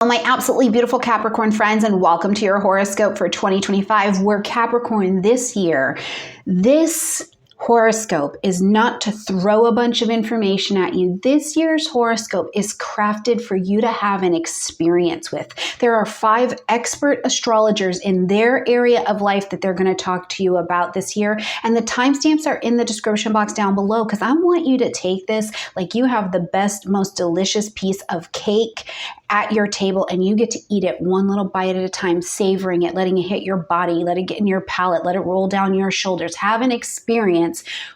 My absolutely beautiful Capricorn friends, and welcome to your horoscope for 2025. Where Capricorn this year, this horoscope is not to throw a bunch of information at you. This year's horoscope is crafted for you to have an experience with. There are 5 expert astrologers in their area of life that they're going to talk to you about this year. And the timestamps are in the description box down below because I want you to take this like you have the best, most delicious piece of cake at your table and you get to eat it one little bite at a time, savoring it, letting it hit your body, let it get in your palate, let it roll down your shoulders. Have an experience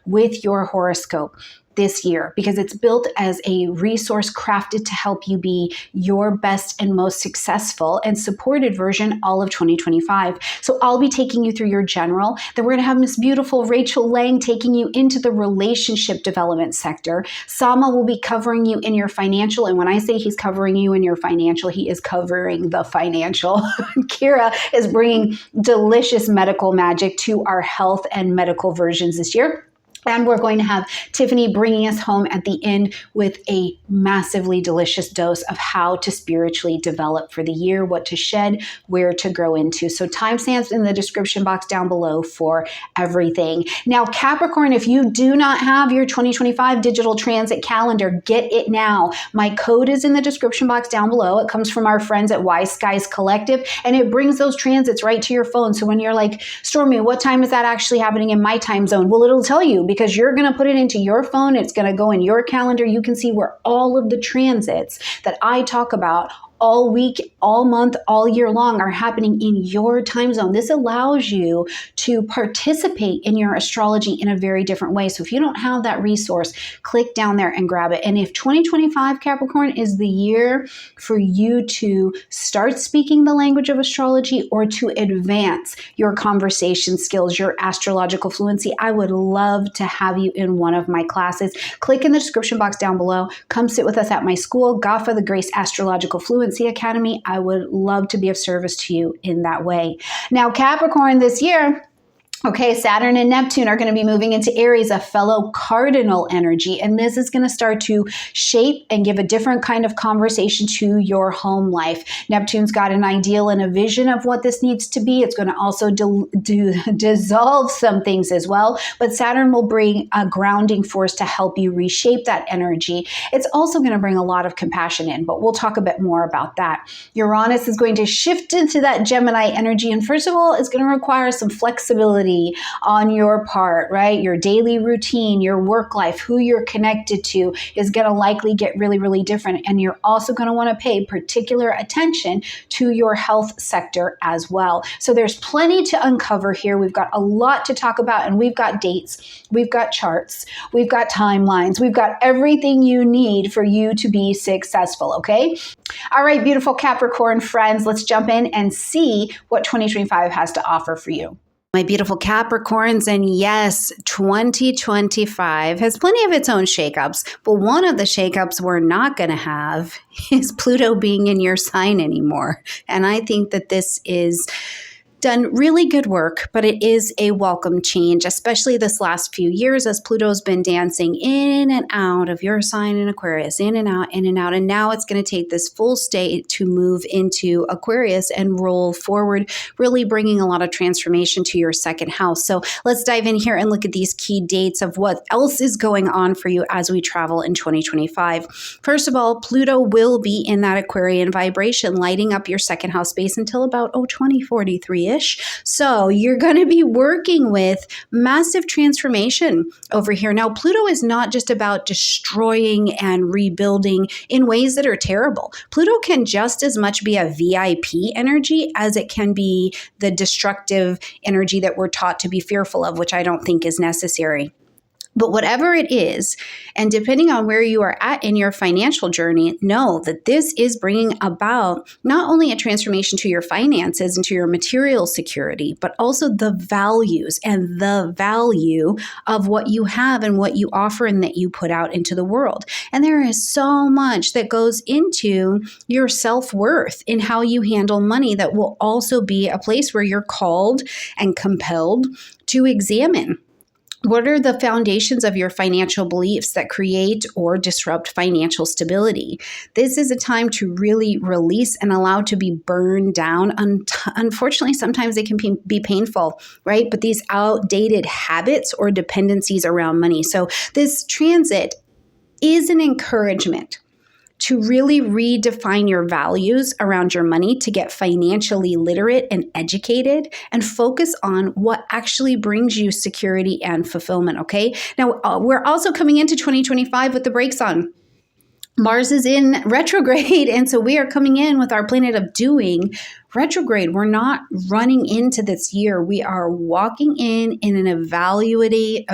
with your horoscope this year because it's built as a resource crafted to help you be your best and most successful and supported version all of 2025. So I'll be taking you through your general. Then we're going to have Miss Beautiful Rachel Lang taking you into the relationship development sector. Sama will be covering you in your financial. And when I say he's covering you in your financial, he is covering the financial. Kira is bringing delicious medical magic to our health and medical versions this year. And we're going to have Tiffany bringing us home at the end with a massively delicious dose of how to spiritually develop for the year, what to shed, where to grow into. So timestamps in the description box down below for everything. Now, Capricorn, if you do not have your 2025 digital transit calendar, get it now. My code is in the description box down below. It comes from our friends at Wise Skies Collective, and it brings those transits right to your phone. So when you're like, Stormy, what time is that actually happening in my time zone? Well, it'll tell you, because you're going to put it into your phone. It's going to go in your calendar. You can see where all of the transits that I talk about all week, all month, all year long are happening in your time zone. This allows you to participate in your astrology in a very different way. So if you don't have that resource, click down there and grab it. And if 2025 Capricorn is the year for you to start speaking the language of astrology or to advance your conversation skills, your astrological fluency, I would love to have you in one of my classes. Click in the description box down below. Come sit with us at my school, GAFA, the Grace Astrological Fluency Academy. I would love to be of service to you in that way. Now, Capricorn this year, okay, Saturn and Neptune are going to be moving into Aries, a fellow cardinal energy, and this is going to start to shape and give a different kind of conversation to your home life. Neptune's got an ideal and a vision of what this needs to be. It's going to also dissolve some things as well, but Saturn will bring a grounding force to help you reshape that energy. It's also going to bring a lot of compassion in, but we'll talk a bit more about that. Uranus is going to shift into that Gemini energy, and first of all, it's going to require some flexibility on your part, right? Your daily routine, your work life, who you're connected to is going to likely get really, really different. And you're also going to want to pay particular attention to your health sector as well. So there's plenty to uncover here. We've got a lot to talk about, and we've got dates, we've got charts, we've got timelines, we've got everything you need for you to be successful, okay? All right, beautiful Capricorn friends, let's jump in and see what 2025 has to offer for you. My beautiful Capricorns, and yes, 2025 has plenty of its own shakeups, but one of the shakeups we're not going to have is Pluto being in your sign anymore. And I think that this is done really good work, but it is a welcome change, especially this last few years as Pluto's been dancing in and out of your sign in Aquarius, in and out, in and out. And now it's going to take this full state to move into Aquarius and roll forward, really bringing a lot of transformation to your second house. So let's dive in here and look at these key dates of what else is going on for you as we travel in 2025. First of all, Pluto will be in that Aquarian vibration, lighting up your second house space until about 2043. So you're going to be working with massive transformation over here. Now, Pluto is not just about destroying and rebuilding in ways that are terrible. Pluto can just as much be a VIP energy as it can be the destructive energy that we're taught to be fearful of, which I don't think is necessary. But whatever it is, and depending on where you are at in your financial journey, know that this is bringing about not only a transformation to your finances and to your material security, but also the values and the value of what you have and what you offer and that you put out into the world. And there is so much that goes into your self-worth in how you handle money that will also be a place where you're called and compelled to examine. What are the foundations of your financial beliefs that create or disrupt financial stability? This is a time to really release and allow to be burned down. Unfortunately, sometimes they can be painful, right? But these outdated habits or dependencies around money. So this transit is an encouragement to really redefine your values around your money, to get financially literate and educated, and focus on what actually brings you security and fulfillment, okay? Now, we're also coming into 2025 with the brakes on. Mars is in retrograde, and so we are coming in with our planet of doing retrograde. We're not running into this year. We are walking in an evaluating.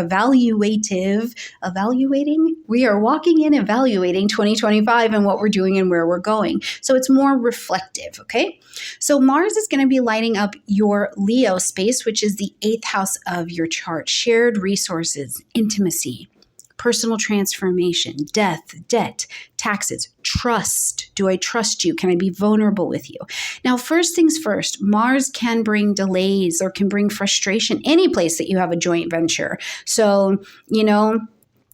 We are walking in evaluating 2025 and what we're doing and where we're going. So it's more reflective, okay? So Mars is going to be lighting up your Leo space, which is the 8th house of your chart. Shared resources, intimacy, personal transformation, death, debt, taxes, trust. Do I trust you? Can I be vulnerable with you? Now, first things first, Mars can bring delays or can bring frustration any place that you have a joint venture. So,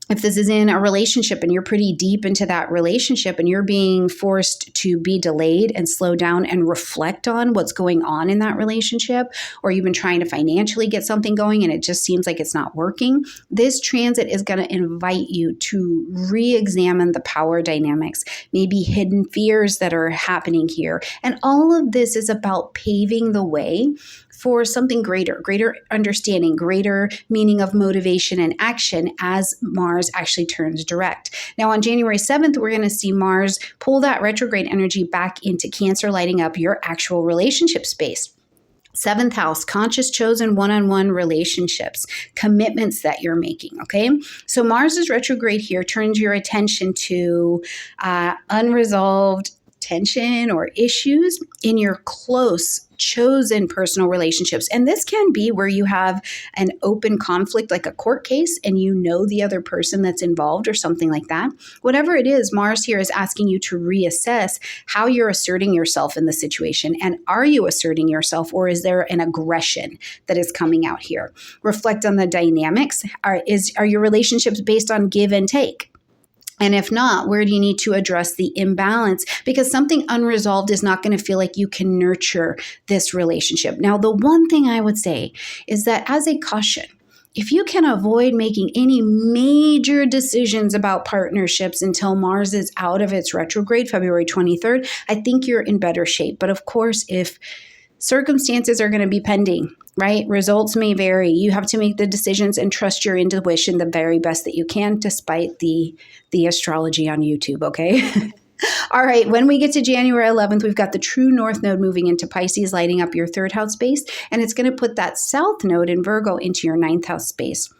if this is in a relationship and you're pretty deep into that relationship and you're being forced to be delayed and slow down and reflect on what's going on in that relationship, or you've been trying to financially get something going and it just seems like it's not working, this transit is going to invite you to re-examine the power dynamics, maybe hidden fears that are happening here. And all of this is about paving the way for something greater understanding, greater meaning of motivation and action as Mars actually turns direct. Now, on January 7th, we're going to see Mars pull that retrograde energy back into Cancer, lighting up your actual relationship space. 7th house, conscious chosen one-on-one relationships, commitments that you're making, okay? So Mars's retrograde here turns your attention to unresolved tension or issues in your close, chosen personal relationships. And this can be where you have an open conflict, like a court case, and you know the other person that's involved or something like that. Whatever it is, Mars here is asking you to reassess how you're asserting yourself in the situation. And are you asserting yourself, or is there an aggression that is coming out here? Reflect on the dynamics. Are your relationships based on give and take? And if not, where do you need to address the imbalance? Because something unresolved is not going to feel like you can nurture this relationship. Now, the one thing I would say is that as a caution, if you can avoid making any major decisions about partnerships until Mars is out of its retrograde, February 23rd, I think you're in better shape. But of course, if circumstances are going to be pending, right? Results may vary. You have to make the decisions and trust your intuition the very best that you can, despite the astrology on YouTube, okay? All right, when we get to January 11th, we've got the true north node moving into Pisces, lighting up your 3rd house space, and it's going to put that south node in Virgo into your 9th house space.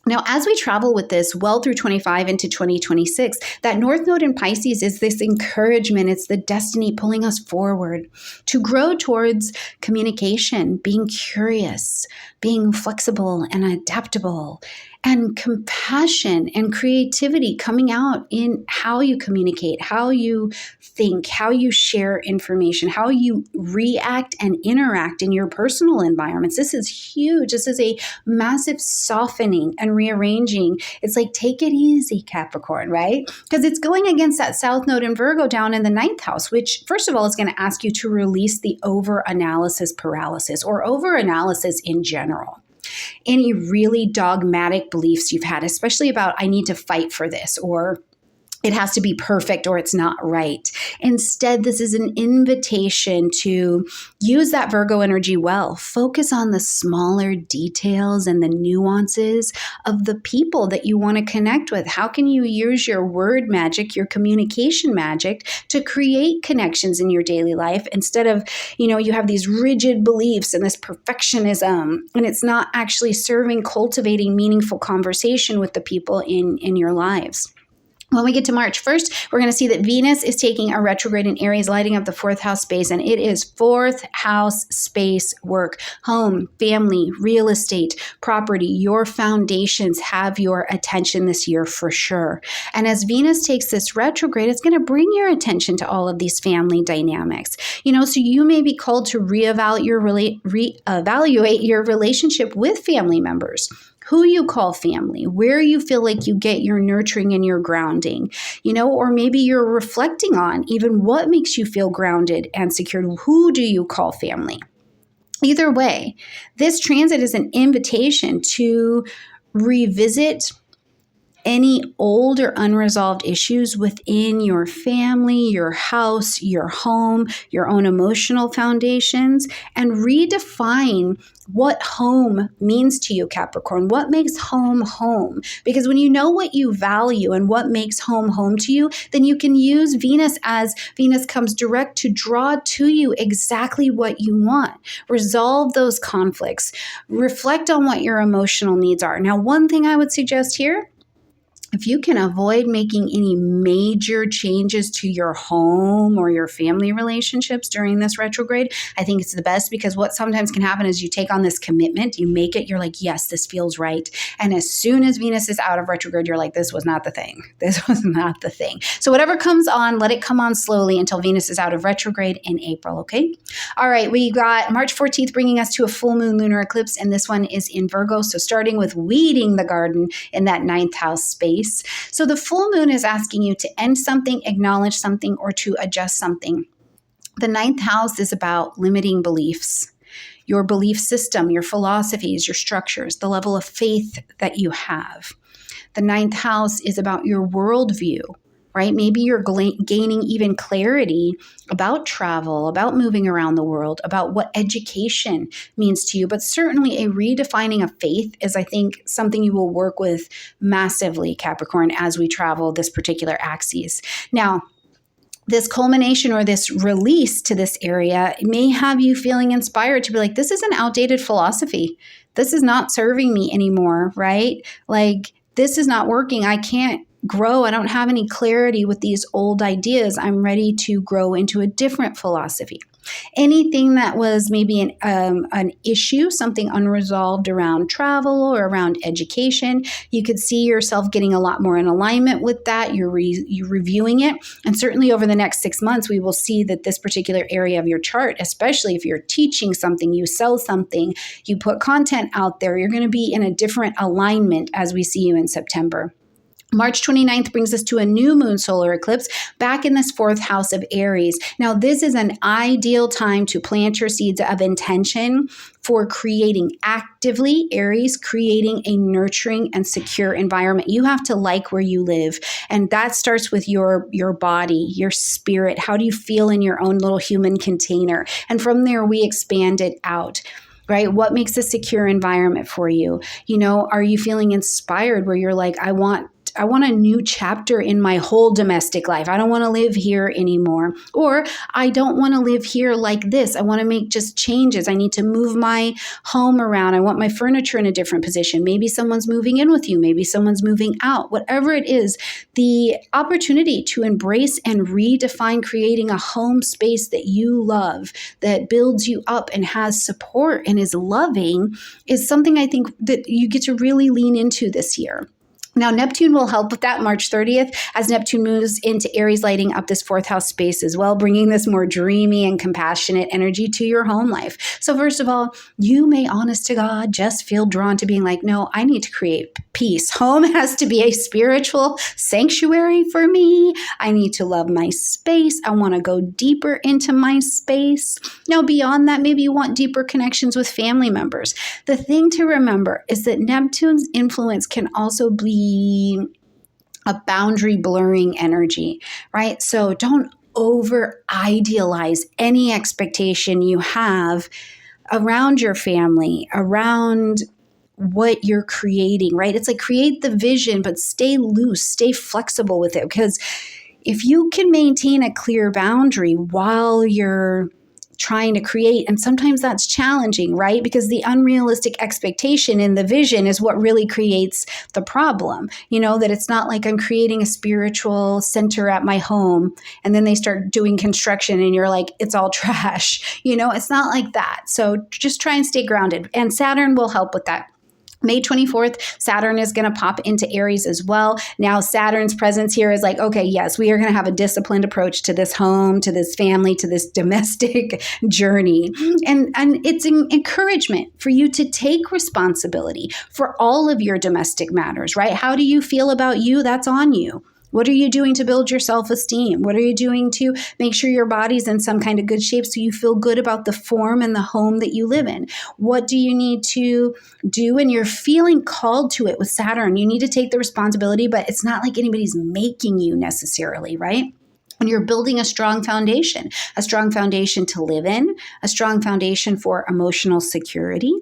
Now, as we travel with this well through 25 into 2026, that North Node in Pisces is this encouragement. It's the destiny pulling us forward to grow towards communication, being curious, being flexible and adaptable, and compassion and creativity coming out in how you communicate, how you think, how you share information, how you react and interact in your personal environments. This is huge. This is a massive softening and rearranging. It's like, take it easy, Capricorn, right? Because it's going against that South Node in Virgo down in the 9th house, which first of all is going to ask you to release the over-analysis paralysis or over-analysis in general. Any really dogmatic beliefs you've had, especially about I need to fight for this, or it has to be perfect, or it's not right. Instead, this is an invitation to use that Virgo energy well. Focus on the smaller details and the nuances of the people that you want to connect with. How can you use your word magic, your communication magic, to create connections in your daily life instead of, you have these rigid beliefs and this perfectionism, and it's not actually cultivating meaningful conversation with the people in your lives. When we get to March 1st, we're going to see that Venus is taking a retrograde in Aries, lighting up the 4th house space, and it is 4th house space work, home, family, real estate, property. Your foundations have your attention this year for sure. And as Venus takes this retrograde, it's going to bring your attention to all of these family dynamics. So you may be called to reevaluate your relationship with family members. who you call family, where you feel like you get your nurturing and your grounding, or maybe you're reflecting on even what makes you feel grounded and secure. Who do you call family? Either way, this transit is an invitation to revisit any old or unresolved issues within your family, your house, your home, your own emotional foundations, and redefine what home means to you, Capricorn. What makes home home? Because when you know what you value and what makes home home to you, then you can use Venus as Venus comes direct to draw to you exactly what you want. Resolve those conflicts. Reflect on what your emotional needs are. Now, one thing I would suggest here, if you can avoid making any major changes to your home or your family relationships during this retrograde, I think it's the best, because what sometimes can happen is you take on this commitment, you make it, you're like, yes, this feels right. And as soon as Venus is out of retrograde, you're like, this was not the thing. This was not the thing. So whatever comes on, let it come on slowly until Venus is out of retrograde in April, okay? All right, we got March 14th bringing us to a full moon lunar eclipse, and this one is in Virgo. So starting with weeding the garden in that 9th house space. So the full moon is asking you to end something, acknowledge something, or to adjust something. The 9th house is about limiting beliefs, your belief system, your philosophies, your structures, the level of faith that you have. The 9th house is about your worldview, right? Maybe you're gaining even clarity about travel, about moving around the world, about what education means to you. But certainly a redefining of faith is, I think, something you will work with massively, Capricorn, as we travel this particular axis. Now, this culmination or this release to this area may have you feeling inspired to be like, this is an outdated philosophy. This is not serving me anymore, right? Like, this is not working. I can't grow. I don't have any clarity with these old ideas. I'm ready to grow into a different philosophy. Anything that was maybe an issue, something unresolved around travel or around education, you could see yourself getting a lot more in alignment with that. You're reviewing it. And certainly over the next 6 months, we will see that this particular area of your chart, especially if you're teaching something, you sell something, you put content out there, you're going to be in a different alignment as we see you in September. March 29th brings us to a new moon solar eclipse back in this 4th house of Aries. Now, this is an ideal time to plant your seeds of intention for creating actively, Aries, creating a nurturing and secure environment. You have to like where you live. And that starts with your body, your spirit. How do you feel in your own little human container? And from there, we expand it out. Right? What makes a secure environment for you? Are you feeling inspired where you're like, I want a new chapter in my whole domestic life. I don't want to live here anymore. Or I don't want to live here like this. I want to make just changes. I need to move my home around. I want my furniture in a different position. Maybe someone's moving in with you. Maybe someone's moving out. Whatever it is, the opportunity to embrace and redefine creating a home space that you love, that builds you up and has support and is loving, is something I think that you get to really lean into this year. Now, Neptune will help with that March 30th as Neptune moves into Aries, lighting up this 4th house space as well, bringing this more dreamy and compassionate energy to your home life. So first of all, you may, honest to God, just feel drawn to being like, no, I need to create peace. Home has to be a spiritual sanctuary for me. I need to love my space. I want to go deeper into my space. Now, beyond that, maybe you want deeper connections with family members. The thing to remember is that Neptune's influence can also be a boundary blurring energy, right? So don't over idealize any expectation you have around your family, around what you're creating, right? It's like create the vision, but stay loose, stay flexible with it. Because if you can maintain a clear boundary while you're trying to create, and sometimes that's challenging, right? Because the unrealistic expectation in the vision is what really creates the problem. That it's not like I'm creating a spiritual center at my home and then they start doing construction and you're like, it's all trash. It's not like that. So just try and stay grounded, and Saturn will help with that. May 24th, Saturn is going to pop into Aries as well. Now, Saturn's presence here is like, okay, yes, we are going to have a disciplined approach to this home, to this family, to this domestic journey. And it's an encouragement for you to take responsibility for all of your domestic matters, right? How do you feel about you? That's on you. What are you doing to build your self-esteem? What are you doing to make sure your body's in some kind of good shape so you feel good about the form and the home that you live in? What do you need to do? And you're feeling called to it with Saturn. You need to take the responsibility, but it's not like anybody's making you necessarily, right? And you're building a strong foundation to live in, a strong foundation for emotional security.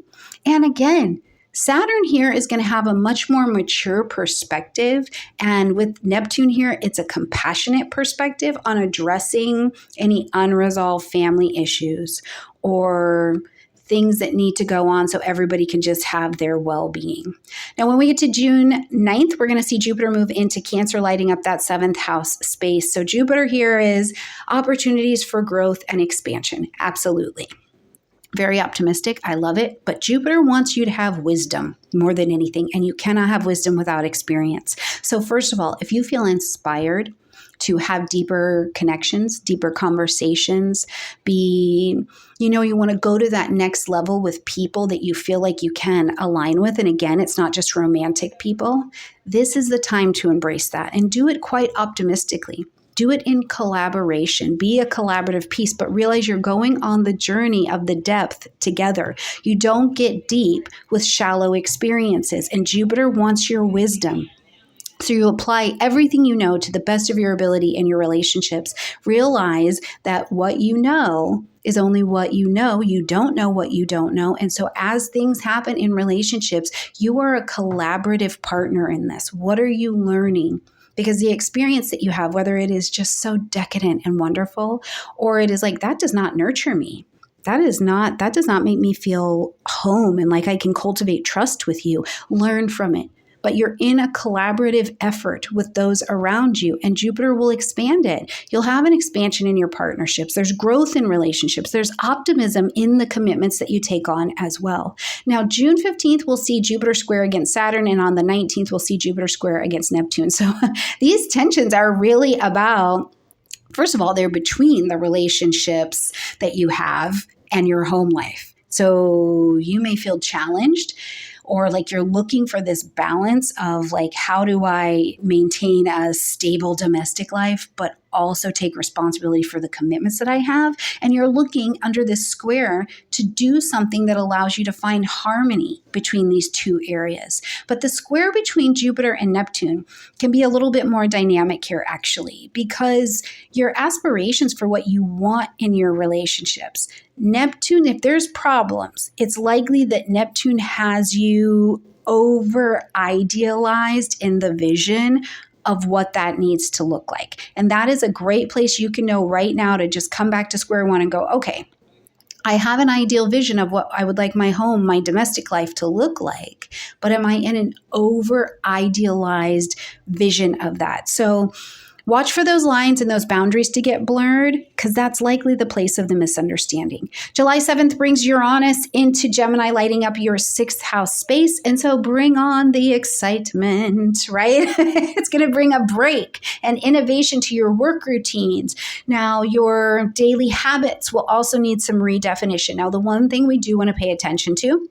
And again, Saturn here is going to have a much more mature perspective. And with Neptune here, it's a compassionate perspective on addressing any unresolved family issues or things that need to go on so everybody can just have their well-being. Now, when we get to June 9th, we're going to see Jupiter move into Cancer, lighting up that 7th house space. So Jupiter here is opportunities for growth and expansion. Absolutely. Very optimistic. I love it. But Jupiter wants you to have wisdom more than anything, and you cannot have wisdom without experience. So first of all, if you feel inspired to have deeper connections, deeper conversations, you want to go to that next level with people that you feel like you can align with. And again, it's not just romantic people. This is the time to embrace that and do it quite optimistically. Do it in collaboration. Be a collaborative piece, but realize you're going on the journey of the depth together. You don't get deep with shallow experiences, and Jupiter wants your wisdom. So you apply everything you know to the best of your ability in your relationships. Realize that what you know is only what you know. You don't know what you don't know. And so as things happen in relationships, you are a collaborative partner in this. What are you learning? Because the experience that you have, whether it is just so decadent and wonderful, or it is like, that does not nurture me. That does not make me feel home and like I can cultivate trust with you. Learn from it. But you're in a collaborative effort with those around you, and Jupiter will expand it. You'll have an expansion in your partnerships. There's growth in relationships. There's optimism in the commitments that you take on as well. Now, June 15th, we'll see Jupiter square against Saturn, and on the 19th, we'll see Jupiter square against Neptune. So these tensions are really about, first of all, they're between the relationships that you have and your home life. So you may feel challenged, or like you're looking for this balance of like, how do I maintain a stable domestic life, but also take responsibility for the commitments that I have? And you're looking under this square to do something that allows you to find harmony between these two areas. But the square between Jupiter and Neptune can be a little bit more dynamic here, actually, because your aspirations for what you want in your relationships, Neptune, if there's problems, it's likely that Neptune has you over idealized in the vision of what that needs to look like. And that is a great place you can know right now to just come back to square one and go, okay, I have an ideal vision of what I would like my home, my domestic life to look like, but am I in an over idealized vision of that? So watch for those lines and those boundaries to get blurred, because that's likely the place of the misunderstanding. July 7th brings Uranus into Gemini, lighting up your 6th house space. And so bring on the excitement, right? It's going to bring a break and innovation to your work routines. Now, your daily habits will also need some redefinition. Now, the one thing we do want to pay attention to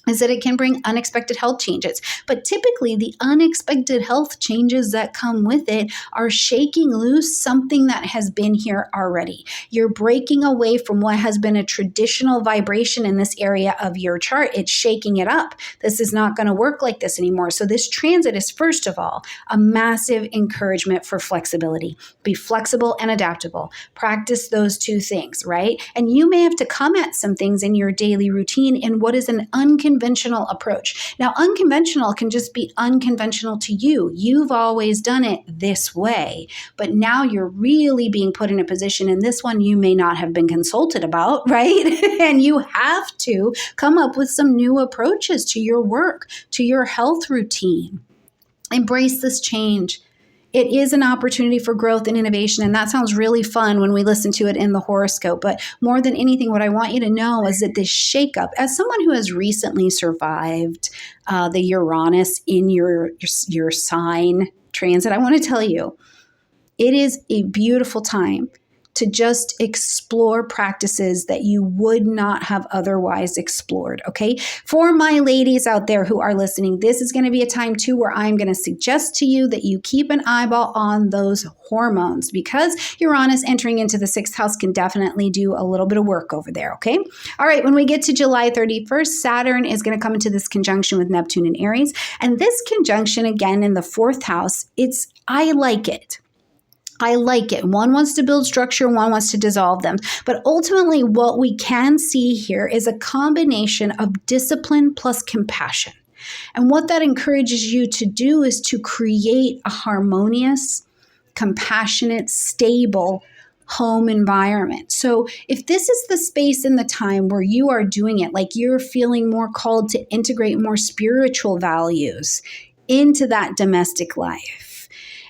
is that it can bring unexpected health changes. But typically the unexpected health changes that come with it are shaking loose something that has been here already. You're breaking away from what has been a traditional vibration in this area of your chart. It's shaking it up. This is not going to work like this anymore. So this transit is, first of all, a massive encouragement for flexibility. Be flexible and adaptable. Practice those two things, right? And you may have to come at some things in your daily routine in what is an unconventional approach. Now, unconventional can just be unconventional to you. You've always done it this way, but now you're really being put in a position, and this one you may not have been consulted about, right? And you have to come up with some new approaches to your work, to your health routine. Embrace this change. it is an opportunity for growth and innovation. And that sounds really fun when we listen to it in the horoscope. But more than anything, what I want you to know is that this shakeup, as someone who has recently survived the Uranus in your sign transit, I want to tell you, it is a beautiful time to just explore practices that you would not have otherwise explored, okay? For my ladies out there who are listening, this is going to be a time too where I'm going to suggest to you that you keep an eyeball on those hormones, because Uranus entering into the 6th house can definitely do a little bit of work over there, okay? All right, when we get to July 31st, Saturn is going to come into this conjunction with Neptune in Aries, and this conjunction, again, in the 4th house, I like it. I like it. One wants to build structure, one wants to dissolve them. But ultimately, what we can see here is a combination of discipline plus compassion. And what that encourages you to do is to create a harmonious, compassionate, stable home environment. So if this is the space and the time where you are doing it, like you're feeling more called to integrate more spiritual values into that domestic life,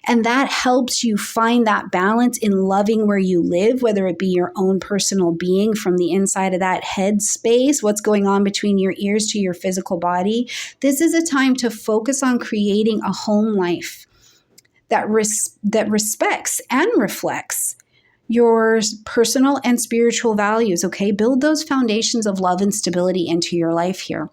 and that helps you find that balance in loving where you live, whether it be your own personal being from the inside of that head space, what's going on between your ears to your physical body. This is a time to focus on creating a home life that respects and reflects your personal and spiritual values, okay? Build those foundations of love and stability into your life here.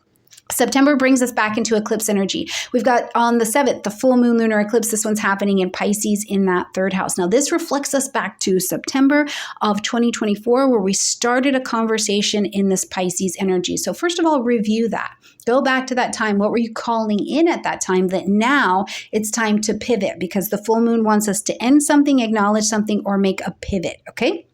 September brings us back into eclipse energy. We've got on the 7th, the full moon lunar eclipse. This one's happening in Pisces in that 3rd house. Now, this reflects us back to September of 2024, where we started a conversation in this Pisces energy. So first of all, review that. Go back to that time. What were you calling in at that time that now it's time to pivot? Because the full moon wants us to end something, acknowledge something, or make a pivot, okay?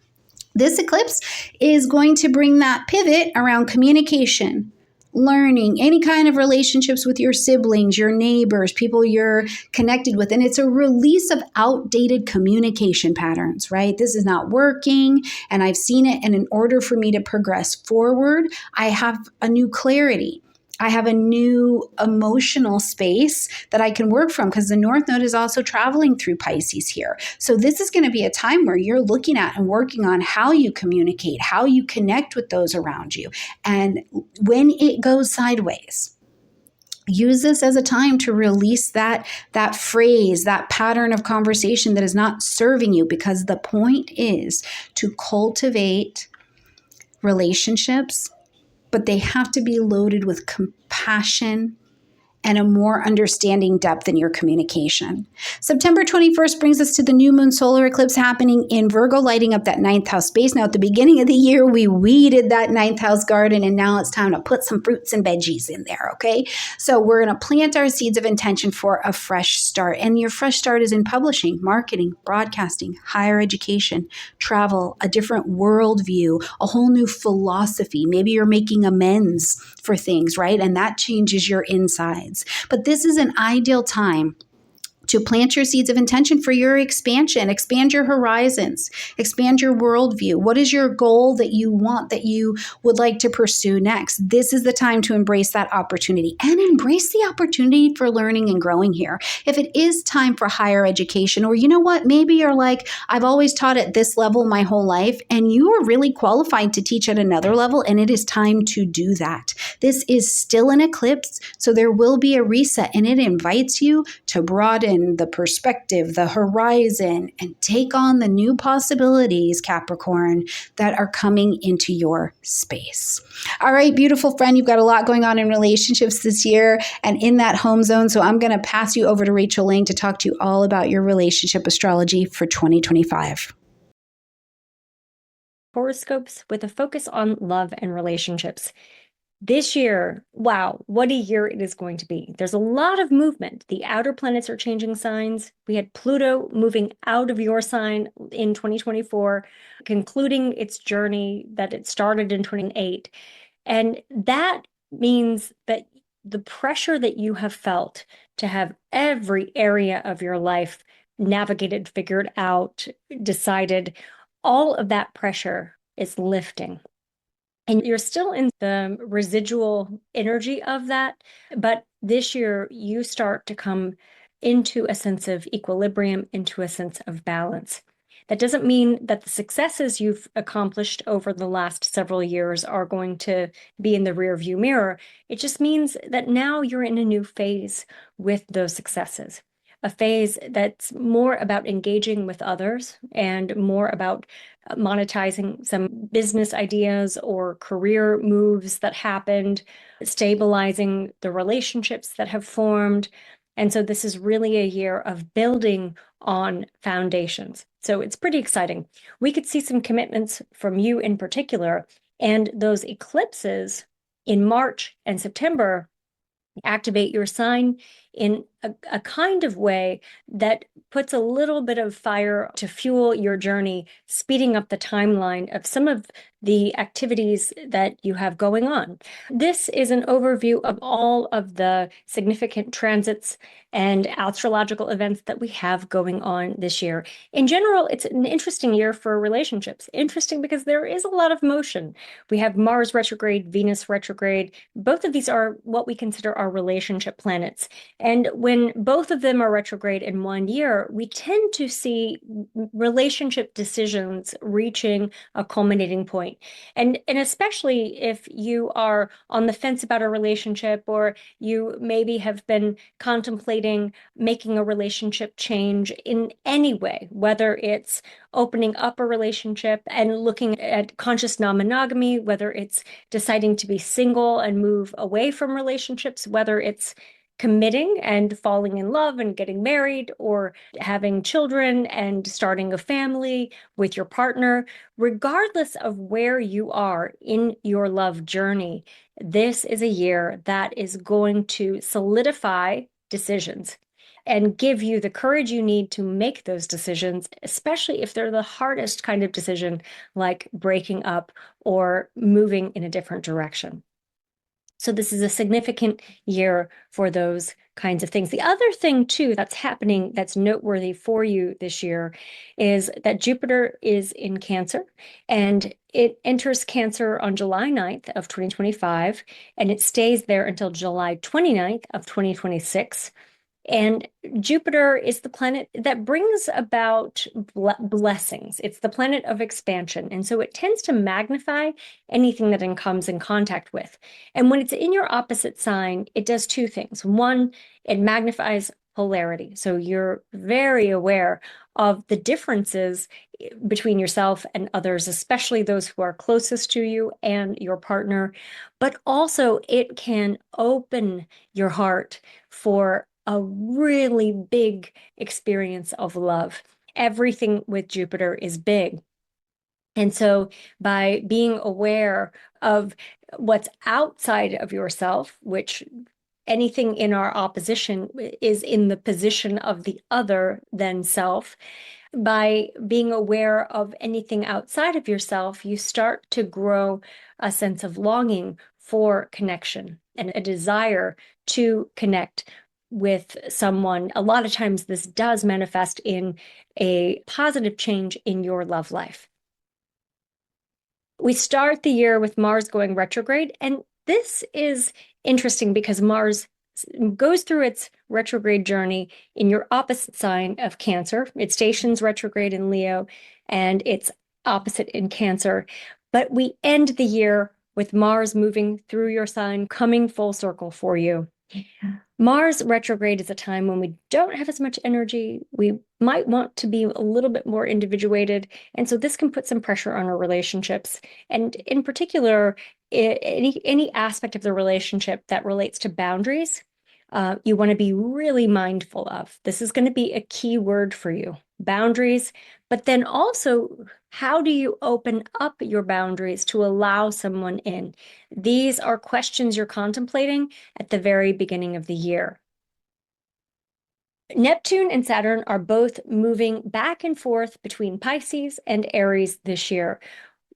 This eclipse is going to bring that pivot around communication, learning, any kind of relationships with your siblings, your neighbors, people you're connected with. And it's a release of outdated communication patterns, right? This is not working, and I've seen it. And in order for me to progress forward, I have a new clarity. I have a new emotional space that I can work from, because the North Node is also traveling through Pisces here. So this is going to be a time where you're looking at and working on how you communicate, how you connect with those around you. And when it goes sideways, use this as a time to release that phrase, that pattern of conversation that is not serving you, because the point is to cultivate relationships, but they have to be loaded with compassion and a more understanding depth in your communication. September 21st brings us to the new moon solar eclipse happening in Virgo, lighting up that 9th house space. Now, at the beginning of the year, we weeded that 9th house garden, and now it's time to put some fruits and veggies in there, okay? So we're going to plant our seeds of intention for a fresh start. And your fresh start is in publishing, marketing, broadcasting, higher education, travel, a different worldview, a whole new philosophy. Maybe you're making amends for things, right? And that changes your insides. But this is an ideal time to plant your seeds of intention for your expansion, expand your horizons, expand your worldview. What is your goal that you want, that you would like to pursue next? This is the time to embrace that opportunity, and embrace the opportunity for learning and growing here. If it is time for higher education, or you know what, maybe you're like, I've always taught at this level my whole life, and you are really qualified to teach at another level, and it is time to do that. This is still an eclipse, so there will be a reset, and it invites you to broaden the perspective, the horizon, and take on the new possibilities, Capricorn, that are coming into your space. All right, beautiful friend, you've got a lot going on in relationships this year and in that home zone. So I'm going to pass you over to Rachel Lang to talk to you all about your relationship astrology for 2025. Horoscopes with a focus on love and relationships. This year, wow, what a year it is going to be. There's a lot of movement. The outer planets are changing signs. We had Pluto moving out of your sign in 2024, concluding its journey that it started in 2008. And that means that the pressure that you have felt to have every area of your life navigated, figured out, decided, all of that pressure is lifting. And you're still in the residual energy of that. But this year, you start to come into a sense of equilibrium, into a sense of balance. That doesn't mean that the successes you've accomplished over the last several years are going to be in the rearview mirror. It just means that now you're in a new phase with those successes, a phase that's more about engaging with others and more about monetizing some business ideas or career moves that happened, stabilizing the relationships that have formed. And so this is really a year of building on foundations. So it's pretty exciting. We could see some commitments from you in particular, and those eclipses in March and September activate your sign in a kind of way that puts a little bit of fire to fuel your journey, speeding up the timeline of some of the activities that you have going on. This is an overview of all of the significant transits and astrological events that we have going on this year. In general, it's an interesting year for relationships. Interesting because there is a lot of motion. We have Mars retrograde, Venus retrograde. Both of these are what we consider our relationship planets. And when both of them are retrograde in one year, we tend to see relationship decisions reaching a culminating point. And especially if you are on the fence about a relationship, or you maybe have been contemplating making a relationship change in any way, whether it's opening up a relationship and looking at conscious non-monogamy, whether it's deciding to be single and move away from relationships, whether it's committing and falling in love and getting married, or having children and starting a family with your partner. Regardless of where you are in your love journey, this is a year that is going to solidify decisions and give you the courage you need to make those decisions, especially if they're the hardest kind of decision, like breaking up or moving in a different direction. So this is a significant year for those kinds of things. The other thing, too, that's happening that's noteworthy for you this year is that Jupiter is in Cancer, and it enters Cancer on July 9th of 2025, and it stays there until July 29th of 2026. And Jupiter is the planet that brings about blessings. It's the planet of expansion. And so it tends to magnify anything that it comes in contact with. And when it's in your opposite sign, it does two things. One, it magnifies polarity. So you're very aware of the differences between yourself and others, especially those who are closest to you and your partner. But also, it can open your heart for a really big experience of love. Everything with Jupiter is big. And so by being aware of what's outside of yourself, which anything in our opposition is in the position of the other than self, by being aware of anything outside of yourself, you start to grow a sense of longing for connection and a desire to connect with someone. A lot of times this does manifest in a positive change in your love life. We start the year with Mars going retrograde, and this is interesting because Mars goes through its retrograde journey in your opposite sign of Cancer. It stations retrograde in Leo, and it's opposite in Cancer. But we end the year with Mars moving through your sign, coming full circle for you. Mars retrograde is a time when we don't have as much energy. We might want to be a little bit more individuated. And so this can put some pressure on our relationships. And in particular, any aspect of the relationship that relates to boundaries, you want to be really mindful of. This is going to be a key word for you, boundaries. But then also, how do you open up your boundaries to allow someone in? These are questions you're contemplating at the very beginning of the year. Neptune and Saturn are both moving back and forth between Pisces and Aries this year.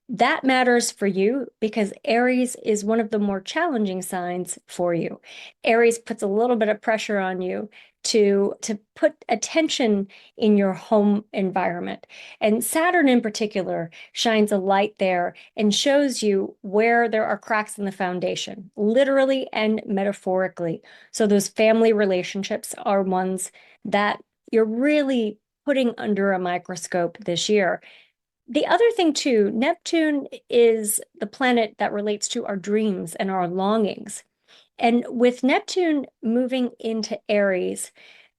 That matters for you because Aries is one of the more challenging signs for you. Aries puts a little bit of pressure on you to put attention in your home environment. And Saturn in particular shines a light there and shows you where there are cracks in the foundation, literally and metaphorically. So those family relationships are ones that you're really putting under a microscope this year. The other thing too, Neptune is the planet that relates to our dreams and our longings. And with Neptune moving into Aries,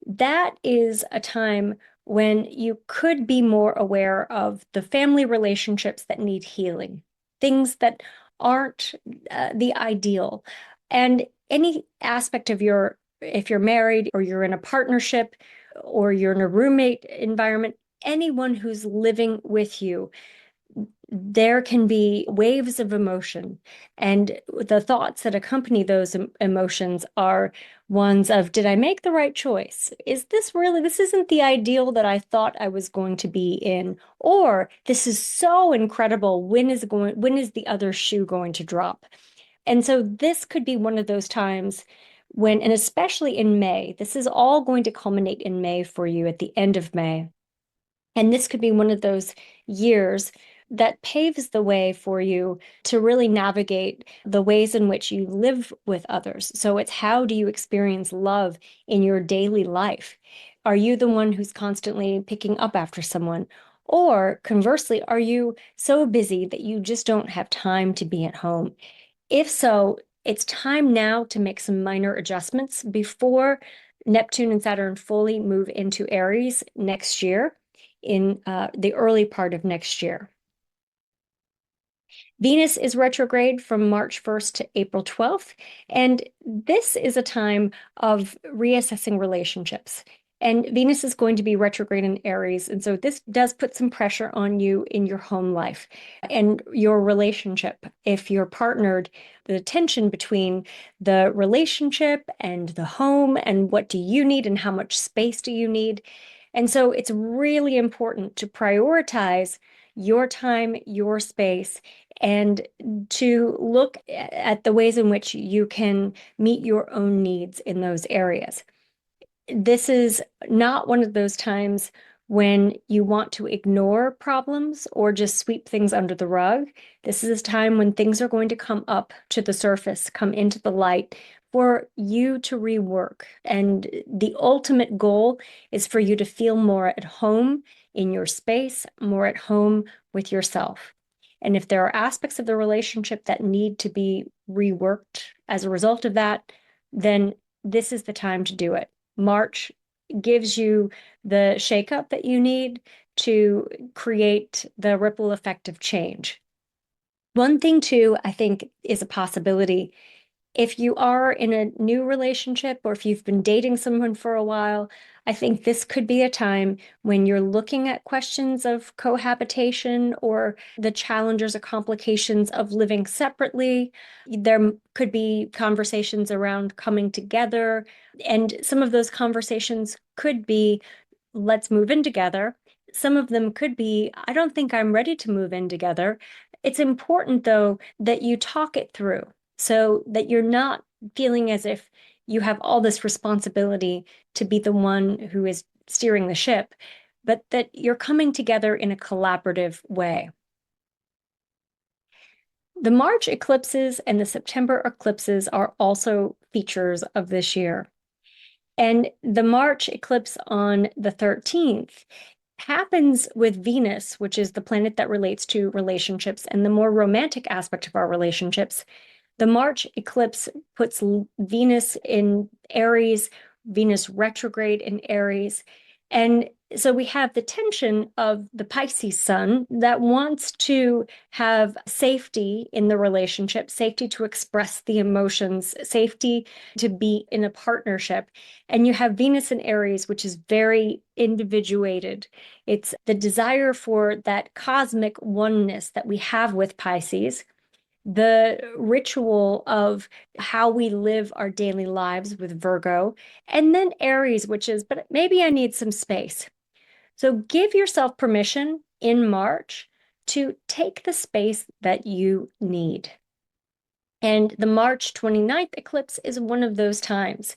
that is a time when you could be more aware of the family relationships that need healing, things that aren't the ideal. And any aspect of if you're married or you're in a partnership or you're in a roommate environment, anyone who's living with you, there can be waves of emotion. And the thoughts that accompany those emotions are ones of, did I make the right choice? This isn't the ideal that I thought I was going to be in, or this is so incredible. When is the other shoe going to drop? And so this could be one of those times when, and especially in May, this is all going to culminate in May for you at the end of May. And this could be one of those years that paves the way for you to really navigate the ways in which you live with others. So it's, how do you experience love in your daily life? Are you the one who's constantly picking up after someone? Or conversely, are you so busy that you just don't have time to be at home? If so, it's time now to make some minor adjustments before Neptune and Saturn fully move into Aries next year, in the early part of next year. Venus is retrograde from March 1st to April 12th, and this is a time of reassessing relationships. And Venus is going to be retrograde in Aries, and so this does put some pressure on you in your home life and your relationship. If you're partnered, the tension between the relationship and the home, and what do you need and how much space do you need? And so it's really important to prioritize your time, your space, and to look at the ways in which you can meet your own needs in those areas. This is not one of those times when you want to ignore problems or just sweep things under the rug. This is a time when things are going to come up to the surface, come into the light for you to rework. And the ultimate goal is for you to feel more at home in your space, more at home with yourself. And if there are aspects of the relationship that need to be reworked as a result of that, then this is the time to do it. March gives you the shakeup that you need to create the ripple effect of change. One thing, too, I think is a possibility. If you are in a new relationship or if you've been dating someone for a while, I think this could be a time when you're looking at questions of cohabitation or the challenges or complications of living separately. There could be conversations around coming together, and some of those conversations could be, let's move in together. Some of them could be, I don't think I'm ready to move in together. It's important, though, that you talk it through so that you're not feeling as if you have all this responsibility to be the one who is steering the ship, but that you're coming together in a collaborative way. The March eclipses and the September eclipses are also features of this year. And the March eclipse on the 13th happens with Venus, which is the planet that relates to relationships and the more romantic aspect of our relationships. The March eclipse puts Venus in Aries, Venus retrograde in Aries. And so we have the tension of the Pisces sun that wants to have safety in the relationship, safety to express the emotions, safety to be in a partnership. And you have Venus in Aries, which is very individuated. It's the desire for that cosmic oneness that we have with Pisces, the ritual of how we live our daily lives with Virgo, and then Aries, which is, but maybe I need some space. So give yourself permission in March to take the space that you need. And the March 29th eclipse is one of those times.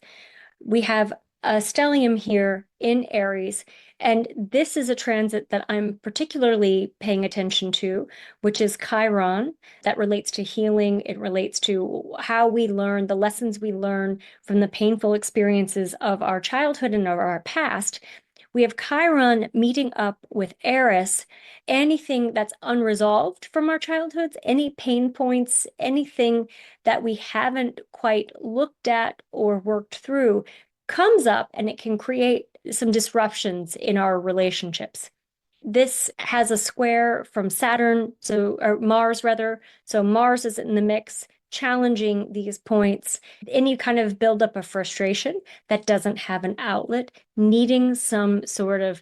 We have a stellium here in Aries, and this is a transit that I'm particularly paying attention to, which is Chiron. That relates to healing. It relates to how we learn, the lessons we learn from the painful experiences of our childhood and of our past. We have Chiron meeting up with Eris. Anything that's unresolved from our childhoods, any pain points, anything that we haven't quite looked at or worked through comes up, and it can create some disruptions in our relationships. This has a square from Saturn, or Mars rather. So Mars is in the mix, challenging these points. And you kind of build up a frustration that doesn't have an outlet, needing some sort of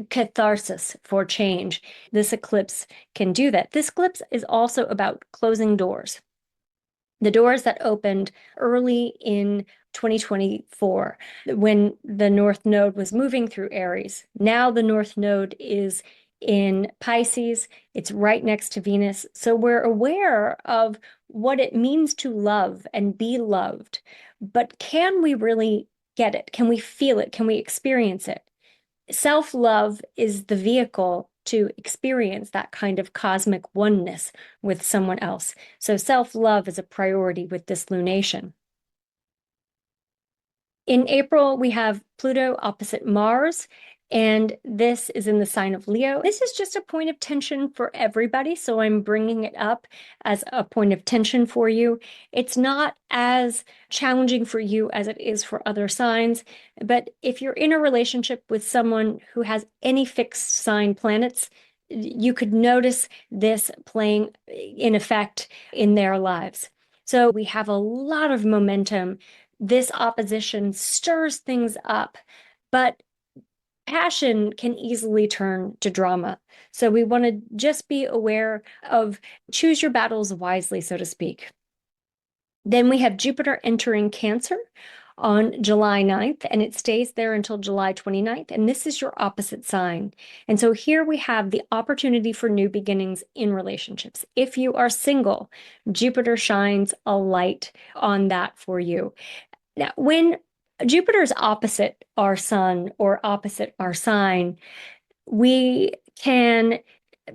catharsis for change. This eclipse can do that. This eclipse is also about closing doors. The doors that opened early in 2024 when the North Node was moving through Aries. Now the North Node is in Pisces. It's right next to Venus. So we're aware of what it means to love and be loved. But can we really get it? Can we feel it? Can we experience it? Self-love is the vehicle to experience that kind of cosmic oneness with someone else. So self-love is a priority with this lunation. In April, we have Pluto opposite Mars, and this is in the sign of Leo. This is just a point of tension for everybody, so I'm bringing it up as a point of tension for you. It's not as challenging for you as it is for other signs, but if you're in a relationship with someone who has any fixed sign planets, you could notice this playing in effect in their lives. So we have a lot of momentum. This opposition stirs things up, but passion can easily turn to drama. So we want to just be aware of choose your battles wisely, so to speak. Then we have Jupiter entering Cancer on July 9th, and it stays there until July 29th. And this is your opposite sign. And so here we have the opportunity for new beginnings in relationships. If you are single, Jupiter shines a light on that for you. Now, when Jupiter's opposite our sun or opposite our sign, we can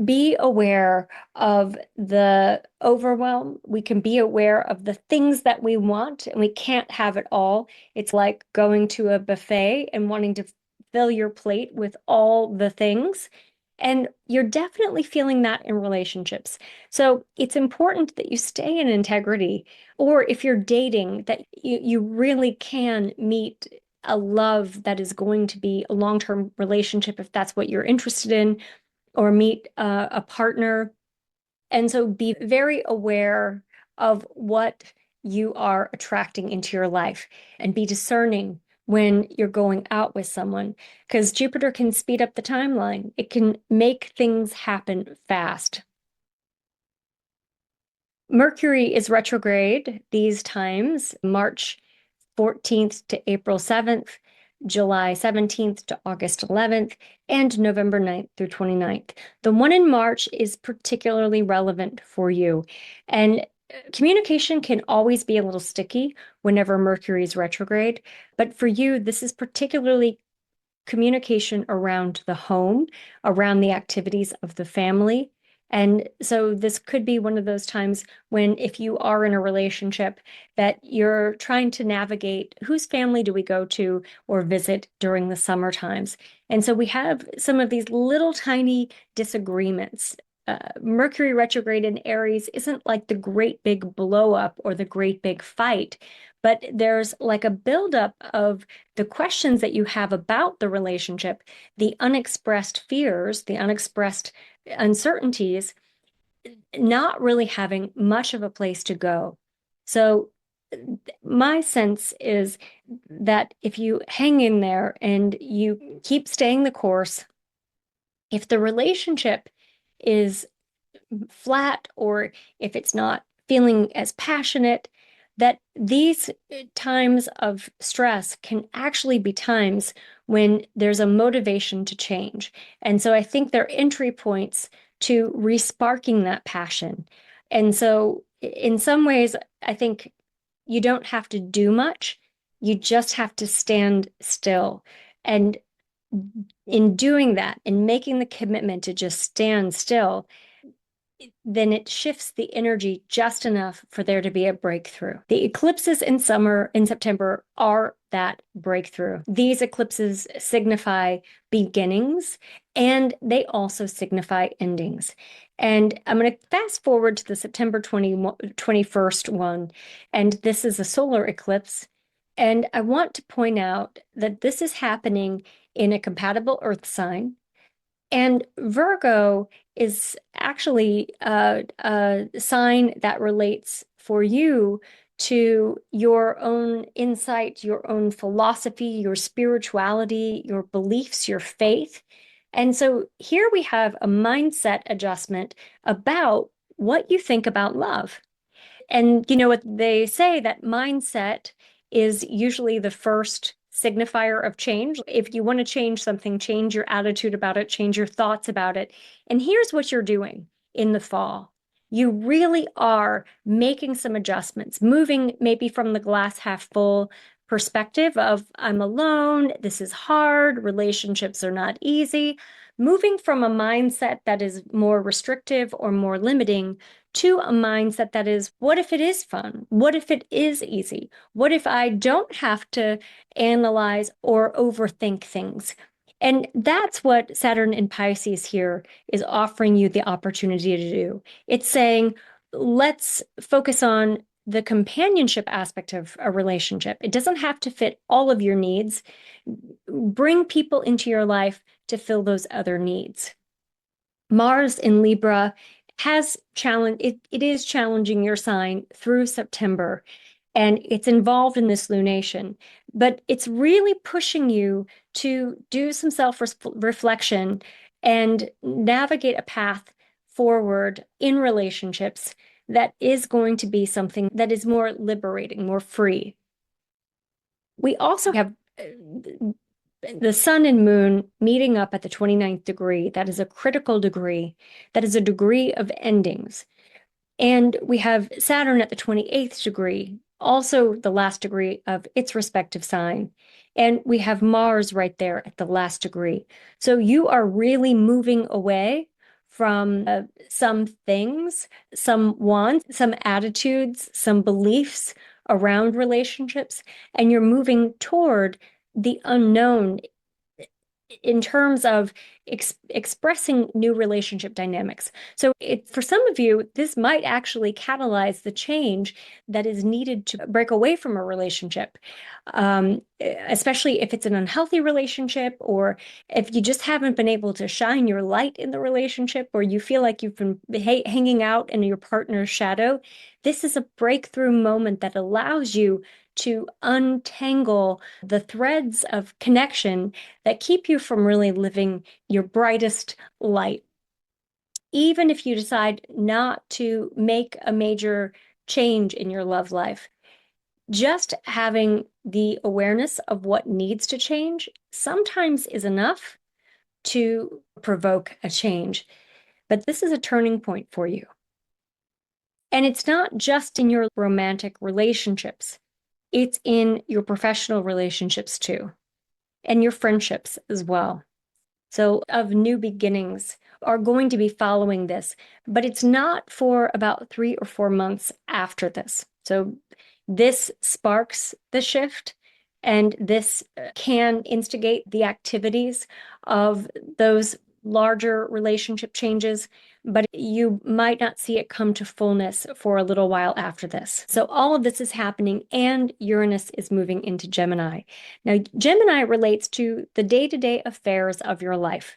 be aware of the overwhelm. We can be aware of the things that we want, and we can't have it all. It's like going to a buffet and wanting to fill your plate with all the things. And you're definitely feeling that in relationships. So it's important that you stay in integrity, or if you're dating, that you really can meet a love that is going to be a long-term relationship if that's what you're interested in, or meet a partner. And so be very aware of what you are attracting into your life and be discerning when you're going out with someone, because Jupiter can speed up the timeline. It can make things happen fast. Mercury is retrograde these times, March 14th to April 7th, July 17th to August 11th, and November 9th through 29th. The one in March is particularly relevant for you. And communication can always be a little sticky whenever Mercury is retrograde, but for you, this is particularly communication around the home, around the activities of the family. And so this could be one of those times when, if you are in a relationship, that you're trying to navigate whose family do we go to or visit during the summer times. And so we have some of these little tiny disagreements. Mercury retrograde in Aries isn't like the great big blow up or the great big fight, but there's like a buildup of the questions that you have about the relationship, the unexpressed fears, the unexpressed uncertainties, not really having much of a place to go. So my sense is that if you hang in there and you keep staying the course, if the relationship is flat or if it's not feeling as passionate, that these times of stress can actually be times when there's a motivation to change. And so I think they're entry points to resparking that passion. And so, in some ways, I think you don't have to do much. You just have to stand still. And in doing that, in making the commitment to just stand still, then it shifts the energy just enough for there to be a breakthrough. The eclipses in September are that breakthrough. These eclipses signify beginnings and they also signify endings. And I'm going to fast forward to the September 21st one, and this is a solar eclipse. And I want to point out that this is happening in a compatible Earth sign. And Virgo is actually a sign that relates for you to your own insight, your own philosophy, your spirituality, your beliefs, your faith. And so here we have a mindset adjustment about what you think about love. And you know what they say, that mindset is usually the first signifier of change. If you want to change something, change your attitude about it, change your thoughts about it. And here's what you're doing in the fall. You really are making some adjustments, moving maybe from the glass half full perspective of I'm alone, this is hard, relationships are not easy, moving from a mindset that is more restrictive or more limiting to a mindset that is, what if it is fun? What if it is easy? What if I don't have to analyze or overthink things? And that's what Saturn in Pisces here is offering you the opportunity to do. It's saying, let's focus on the companionship aspect of a relationship. It doesn't have to fit all of your needs. Bring people into your life to fill those other needs. Mars in Libra has it is challenging your sign through September, and it's involved in this lunation, but it's really pushing you to do some self-reflection and navigate a path forward in relationships that is going to be something that is more liberating, more free. We also have the sun and moon meeting up at the 29th degree. That is a critical degree. That is a degree of endings. And we have Saturn at the 28th degree, also the last degree of its respective sign. And we have Mars right there at the last degree. So you are really moving away from some things, some wants, some attitudes, some beliefs around relationships, and you're moving toward the unknown in terms of expressing new relationship dynamics. So for some of you, this might actually catalyze the change that is needed to break away from a relationship, especially if it's an unhealthy relationship, or if you just haven't been able to shine your light in the relationship, or you feel like you've been hanging out in your partner's shadow. This is a breakthrough moment that allows you to untangle the threads of connection that keep you from really living your brightest light. Even if you decide not to make a major change in your love life, just having the awareness of what needs to change sometimes is enough to provoke a change. But this is a turning point for you. And it's not just in your romantic relationships. It's in your professional relationships too, and your friendships as well. So, of new beginnings are going to be following this, but it's not for about 3 or 4 months after this. So, this sparks the shift, and this can instigate the activities of those larger relationship changes, but you might not see it come to fullness for a little while after this. So all of this is happening, and Uranus is moving into Gemini. Now, Gemini relates to the day-to-day affairs of your life.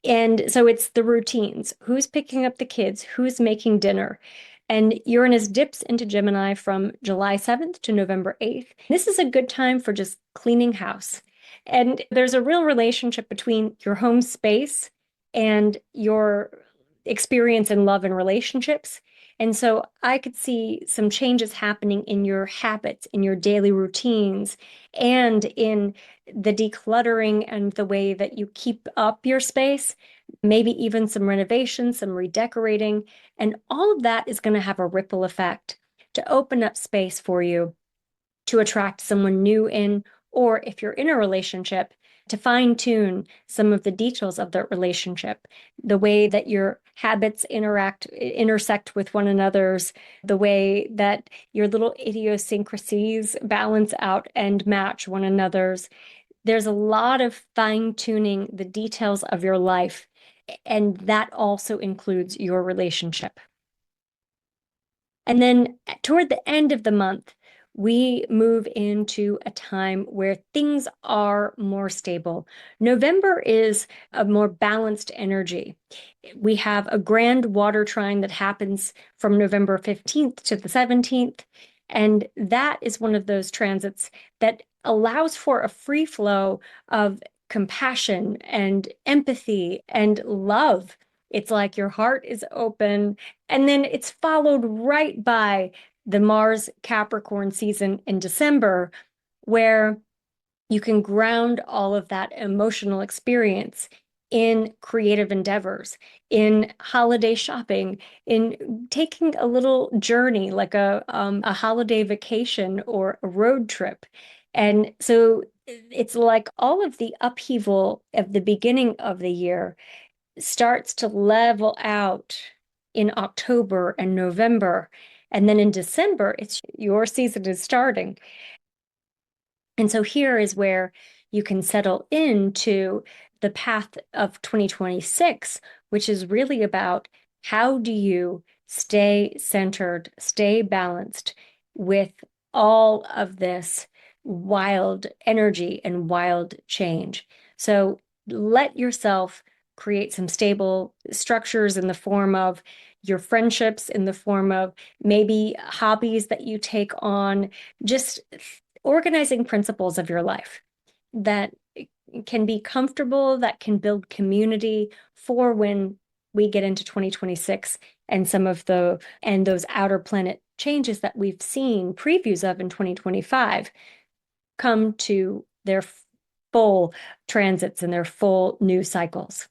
And so it's the routines. Who's picking up the kids? Who's making dinner? And Uranus dips into Gemini from July 7th to November 8th. This is a good time for just cleaning house. And there's a real relationship between your home space and your experience in love and relationships. And so I could see some changes happening in your habits, in your daily routines, and in the decluttering and the way that you keep up your space, maybe even some renovation, some redecorating. And all of that is going to have a ripple effect to open up space for you to attract someone new in, or if you're in a relationship, to fine tune some of the details of that relationship, the way that your habits intersect with one another's, the way that your little idiosyncrasies balance out and match one another's. There's a lot of fine tuning the details of your life, and that also includes your relationship. And then toward the end of the month, we move into a time where things are more stable. November is a more balanced energy. We have a grand water trine that happens from November 15th to the 17th. And that is one of those transits that allows for a free flow of compassion and empathy and love. It's like your heart is open, and then it's followed right by the Mars Capricorn season in December, where you can ground all of that emotional experience in creative endeavors, in holiday shopping, in taking a little journey like a holiday vacation or a road trip. And so it's like all of the upheaval of the beginning of the year starts to level out in October and November. And then in December, it's your season is starting. And so here is where you can settle into the path of 2026, which is really about how do you stay centered, stay balanced with all of this wild energy and wild change. So let yourself create some stable structures in the form of your friendships, in the form of maybe hobbies that you take on, just organizing principles of your life that can be comfortable, that can build community for when we get into 2026 and those outer planet changes that we've seen previews of in 2025 come to their full transits and their full new cycles.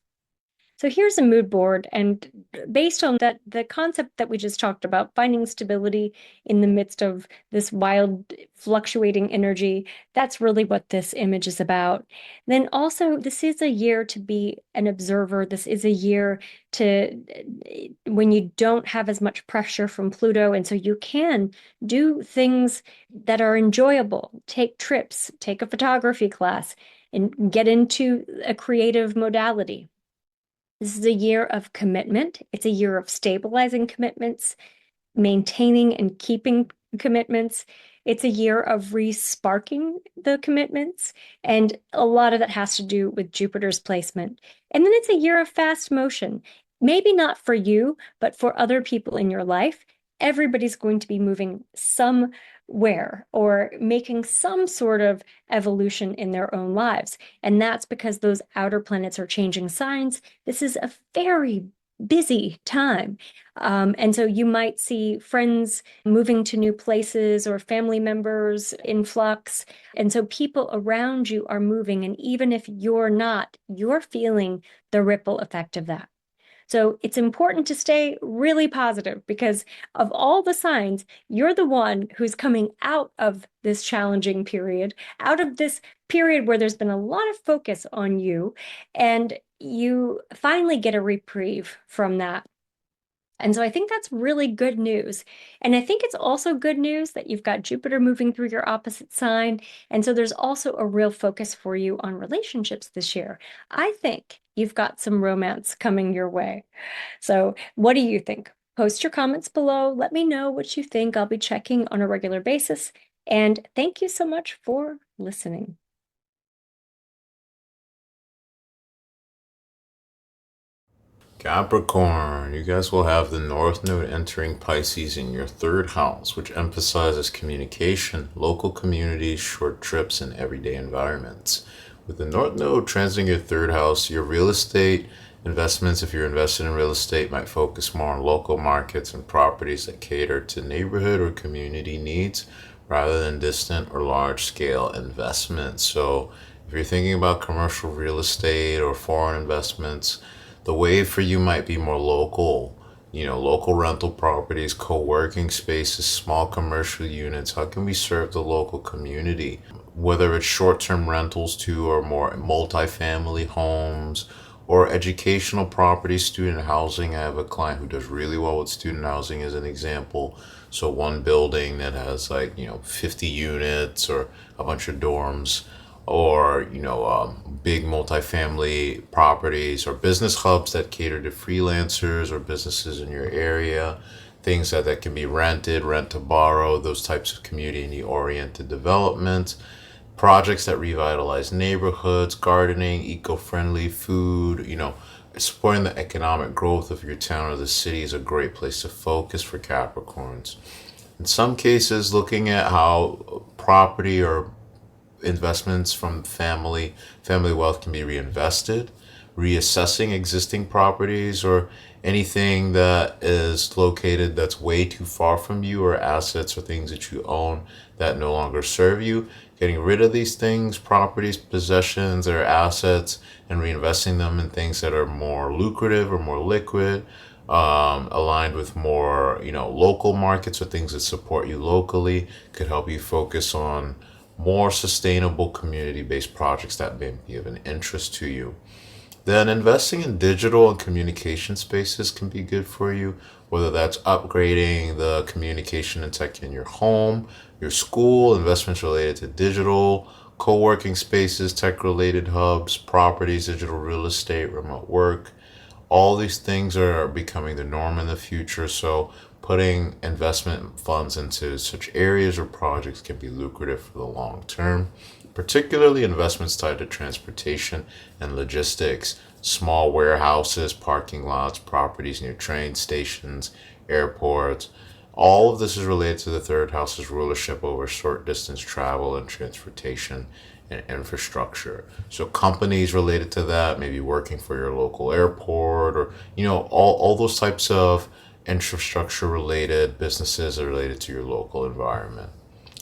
So here's a mood board, and based on that, the concept that we just talked about, finding stability in the midst of this wild, fluctuating energy, that's really what this image is about. Then also, this is a year to be an observer. This is a year when you don't have as much pressure from Pluto, and so you can do things that are enjoyable, take trips, take a photography class, and get into a creative modality. This is a year of commitment. It's a year of stabilizing commitments, maintaining and keeping commitments. It's a year of re-sparking the commitments. And a lot of that has to do with Jupiter's placement. And then it's a year of fast motion. Maybe not for you, but for other people in your life. Everybody's going to be moving somewhere or making some sort of evolution in their own lives. And that's because those outer planets are changing signs. This is a very busy time. And so you might see friends moving to new places or family members in flux. And so people around you are moving. And even if you're not, you're feeling the ripple effect of that. So it's important to stay really positive because of all the signs, you're the one who's coming out of this challenging period, out of this period where there's been a lot of focus on you, and you finally get a reprieve from that. And so I think that's really good news. And I think it's also good news that you've got Jupiter moving through your opposite sign. And so there's also a real focus for you on relationships this year. I think you've got some romance coming your way. So what do you think? Post your comments below. Let me know what you think. I'll be checking on a regular basis. And thank you so much for listening. Capricorn, you guys will have the North Node entering Pisces in your third house, which emphasizes communication, local communities, short trips, and everyday environments. With the North Node transiting your third house, your real estate Investments, if you're invested in real estate, might focus more on local markets and properties that cater to neighborhood or community needs rather than distant or large scale investments. So, if you're thinking about commercial real estate or foreign investments, the wave for you might be more local. Local rental properties, co-working spaces, small commercial units. How can we serve the local community? Whether it's short-term rentals too, or more multifamily homes, or educational properties, student housing. I have a client who does really well with student housing as an example. So one building that has 50 units or a bunch of dorms, or big multifamily properties, or business hubs that cater to freelancers or businesses in your area, things that can be rented, rent to borrow, those types of community oriented developments, projects that revitalize neighborhoods, gardening, eco-friendly food. Supporting the economic growth of your town or the city is a great place to focus for Capricorns. In some cases, looking at how property or investments from family wealth can be reinvested, reassessing existing properties or anything that is located that's way too far from you, or assets or things that you own that no longer serve you, getting rid of these things, properties, possessions, or assets, and reinvesting them in things that are more lucrative or more liquid, aligned with more local markets or things that support you locally, could help you focus on more sustainable community-based projects that may be of an interest to you. Then investing in digital and communication spaces can be good for you, whether that's upgrading the communication and tech in your home, your school, investments related to digital, co-working spaces, tech-related hubs, properties, digital real estate, remote work. All these things are becoming the norm in the future, so putting investment funds into such areas or projects can be lucrative for the long term, particularly investments tied to transportation and logistics, small warehouses, parking lots, properties near train stations, airports. All of this is related to the third house's rulership over short distance travel and transportation and infrastructure. So companies related to that, maybe working for your local airport, or all those types of infrastructure related businesses are related to your local environment.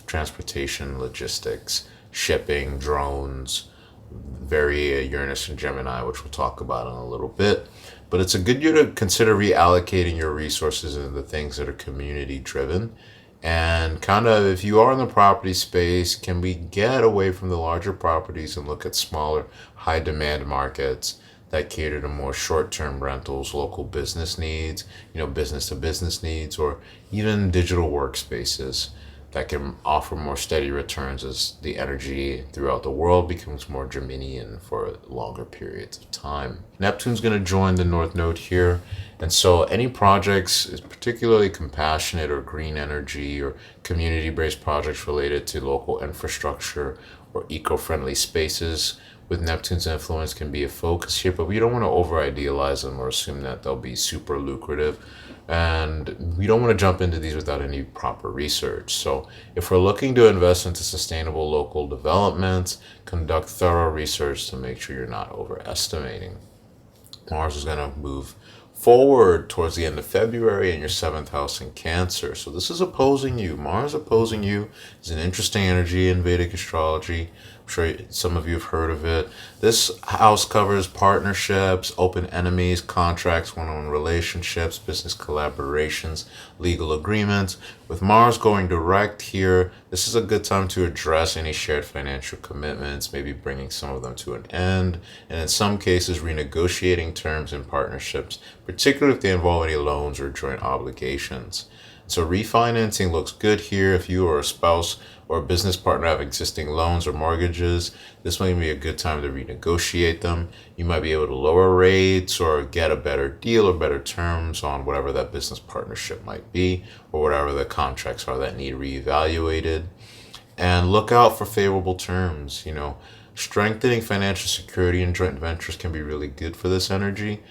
Transportation, logistics, shipping, drones, very Uranus and Gemini, which we'll talk about in a little bit. But it's a good year to consider reallocating your resources into the things that are community driven. And kind of, if you are in the property space, can we get away from the larger properties and look at smaller, high demand markets that cater to more short-term rentals, local business needs, business to business needs, or even digital workspaces that can offer more steady returns as the energy throughout the world becomes more Geminian for longer periods of time. Neptune's going to join the North Node here, and so any projects, particularly compassionate or green energy or community-based projects related to local infrastructure or eco-friendly spaces with Neptune's influence, can be a focus here, but we don't want to over-idealize them or assume that they'll be super lucrative. And we don't want to jump into these without any proper research. So if we're looking to invest into sustainable local developments, conduct thorough research to make sure you're not overestimating. Mars is going to move forward towards the end of February in your seventh house in Cancer. So this is opposing you. Mars opposing you is an interesting energy in Vedic astrology. I'm sure some of you have heard of it. This house covers partnerships, open enemies, contracts, one-on-one relationships, business collaborations, legal agreements. With Mars going direct here, this is a good time to address any shared financial commitments, maybe bringing some of them to an end, and in some cases renegotiating terms and partnerships, particularly if they involve any loans or joint obligations. So refinancing looks good here. If you or a spouse or a business partner have existing loans or mortgages, this might be a good time to renegotiate them. You might be able to lower rates or get a better deal or better terms on whatever that business partnership might be, or whatever the contracts are that need reevaluated. And look out for favorable terms. Strengthening financial security in joint ventures can be really good for this energy.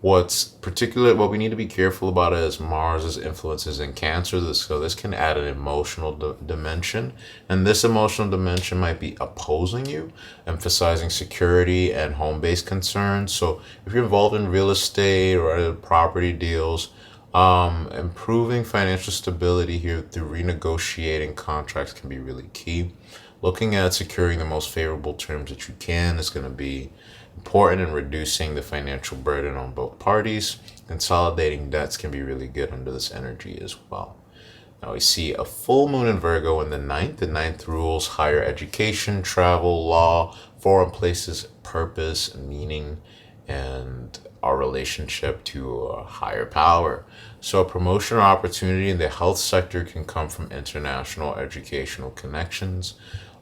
What we need to be careful about is Mars's influences in Cancer. So this can add an emotional dimension, and this emotional dimension might be opposing you, emphasizing security and home-based concerns. So if you're involved in real estate or other property deals, improving financial stability here through renegotiating contracts can be really key. Looking at securing the most favorable terms that you can is going to be important in reducing the financial burden on both parties. Consolidating debts can be really good under this energy as well. Now we see a full moon in Virgo in the ninth. The ninth rules higher education, travel, law, foreign places, purpose, meaning, and our relationship to a higher power. So a promotion or opportunity in the health sector can come from international educational connections.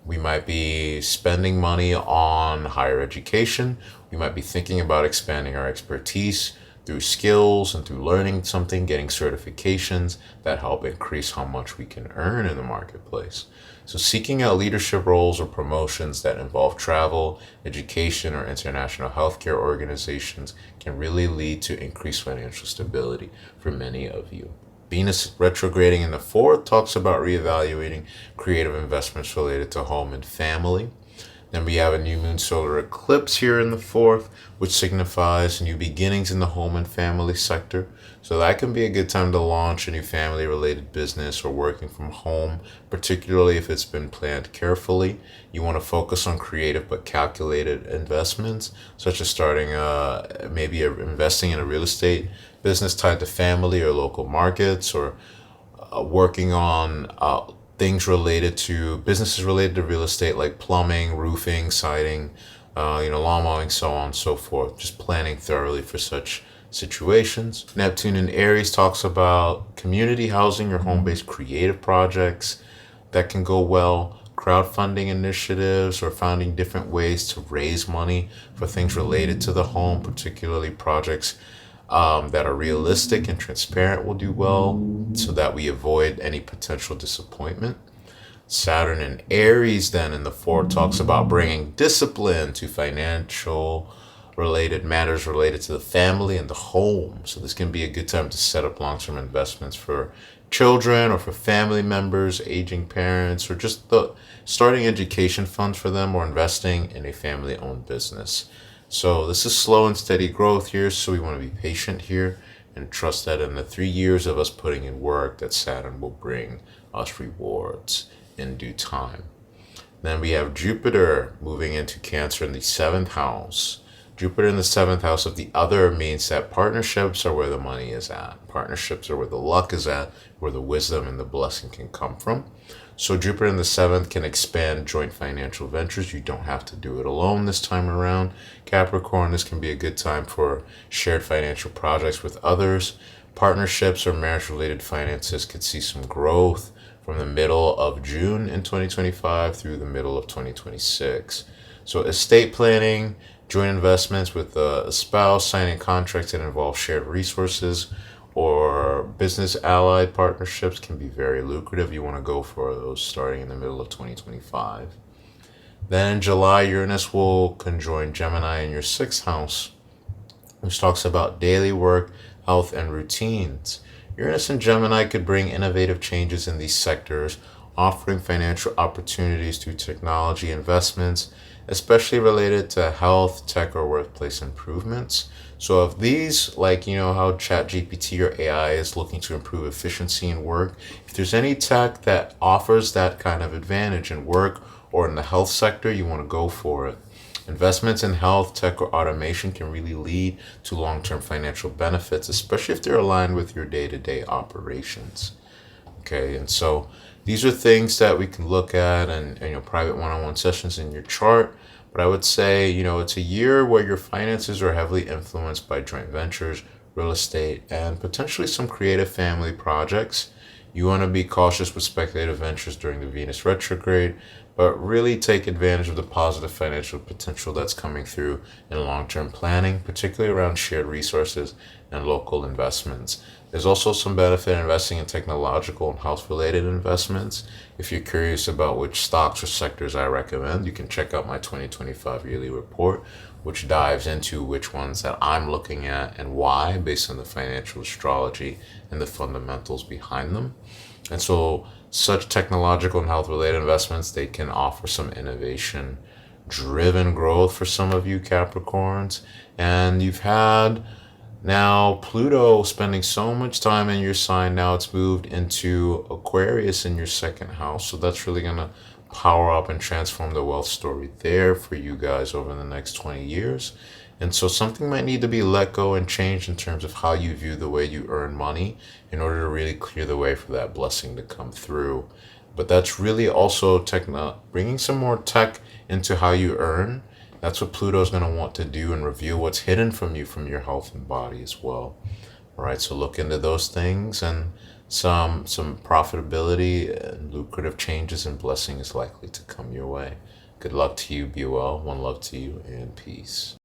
We might be spending money on higher education. We might be thinking about expanding our expertise through skills and through learning something, getting certifications that help increase how much we can earn in the marketplace. So seeking out leadership roles or promotions that involve travel, education, or international healthcare organizations can really lead to increased financial stability for many of you. Venus retrograding in the fourth talks about reevaluating creative investments related to home and family. Then we have a new moon solar eclipse here in the fourth, which signifies new beginnings in the home and family sector. So that can be a good time to launch a new family related business or working from home, particularly if it's been planned carefully. You want to focus on creative but calculated investments, such as starting investing in a real estate business tied to family or local markets, or working on businesses related to real estate like plumbing, roofing, siding, lawn mowing, so on and so forth. Just planning thoroughly for such situations. Neptune in Aries talks about community housing or home-based creative projects that can go well, crowdfunding initiatives, or finding different ways to raise money for things related to the home, particularly projects that are realistic and transparent will do well so that we avoid any potential disappointment. Saturn in Aries then in the fourth talks about bringing discipline to financial related matters related to the family and the home. So this can be a good time to set up long-term investments for children or for family members, aging parents, or just starting education funds for them, or investing in a family-owned business. So this is slow and steady growth here, so we want to be patient here and trust that in the 3 years of us putting in work that Saturn will bring us rewards in due time. Then we have Jupiter moving into Cancer in the 7th house. Jupiter in the 7th house of the other means that partnerships are where the money is at. Partnerships are where the luck is at, where the wisdom and the blessing can come from. So Jupiter in the 7th can expand joint financial ventures. You don't have to do it alone this time around. Capricorn, this can be a good time for shared financial projects with others. Partnerships or marriage-related finances could see some growth from the middle of June in 2025 through the middle of 2026. So estate planning, joint investments with a spouse, signing contracts that involve shared resources, or business allied partnerships can be very lucrative. You want to go for those starting in the middle of 2025. Then in July, Uranus will conjoin Gemini in your 6th house, which talks about daily work, health, and routines. Uranus and Gemini could bring innovative changes in these sectors, offering financial opportunities through technology investments, especially related to health, tech, or workplace improvements. So if these, like, how ChatGPT or AI is looking to improve efficiency in work, if there's any tech that offers that kind of advantage in work or in the health sector, you want to go for it. Investments in health, tech, or automation can really lead to long-term financial benefits, especially if they're aligned with your day-to-day operations. Okay, and so these are things that we can look at and private one-on-one sessions in your chart. But I would say, it's a year where your finances are heavily influenced by joint ventures, real estate, and potentially some creative family projects. You want to be cautious with speculative ventures during the Venus retrograde, but really take advantage of the positive financial potential that's coming through in long-term planning, particularly around shared resources and local investments. There's also some benefit in investing in technological and health-related investments. If you're curious about which stocks or sectors I recommend, you can check out my 2025 yearly report, which dives into which ones that I'm looking at and why, based on the financial astrology and the fundamentals behind them. And so, such technological and health related investments, they can offer some innovation driven growth for some of you Capricorns. And you've had now Pluto spending so much time in your sign. Now it's moved into Aquarius in your second house. So that's really going to power up and transform the wealth story there for you guys over the next 20 years. And so something might need to be let go and changed in terms of how you view the way you earn money in order to really clear the way for that blessing to come through. But that's really also bringing some more tech into how you earn. That's what Pluto is going to want to do and reveal what's hidden from you from your health and body as well. All right, so look into those things, and some profitability and lucrative changes and blessing is likely to come your way. Good luck to you. Be well. One love to you, and peace.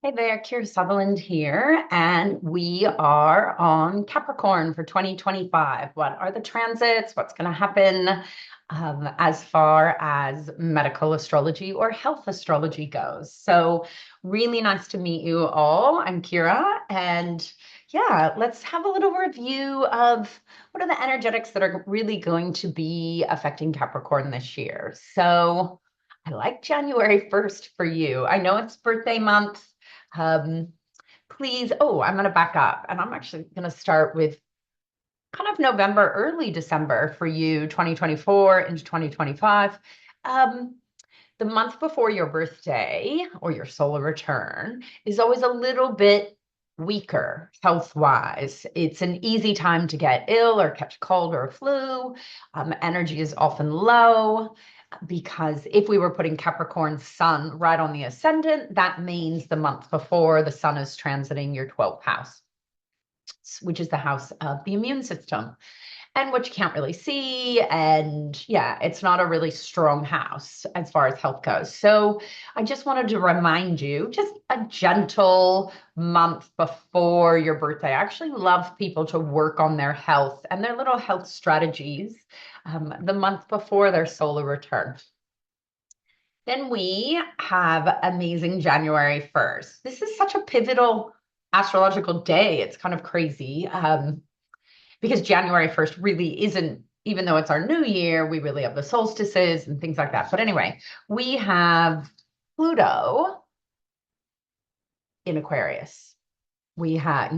Hey there, Sutherland here, and we are on Capricorn for 2025. What are the transits? What's going to happen as far as medical astrology or health astrology goes? So really nice to meet you all. I'm Kira, and yeah, let's have a little review of what are the energetics that are really going to be affecting Capricorn this year. So I like January 1st for you. I know it's birthday month. Please, I'm going to back up, and I'm actually going to start with kind of November, early December for you, 2024 into 2025. The month before your birthday or your solar return is always a little bit weaker health-wise. It's an easy time to get ill or catch a cold or a flu. Energy is often low, because if we were putting Capricorn's sun right on the ascendant, that means the month before the sun is transiting your 12th house, which is the house of the immune system, and which you can't really see. And yeah, it's not a really strong house as far as health goes. So I just wanted to remind you, just a gentle month before your birthday. I actually love people to work on their health and their little health strategies the month before their solar return. Then we have amazing January 1st. This is such a pivotal astrological day. It's kind of crazy because January 1st really isn't, even though it's our new year, we really have the solstices and things like that. But anyway, we have Pluto in Aquarius. We have,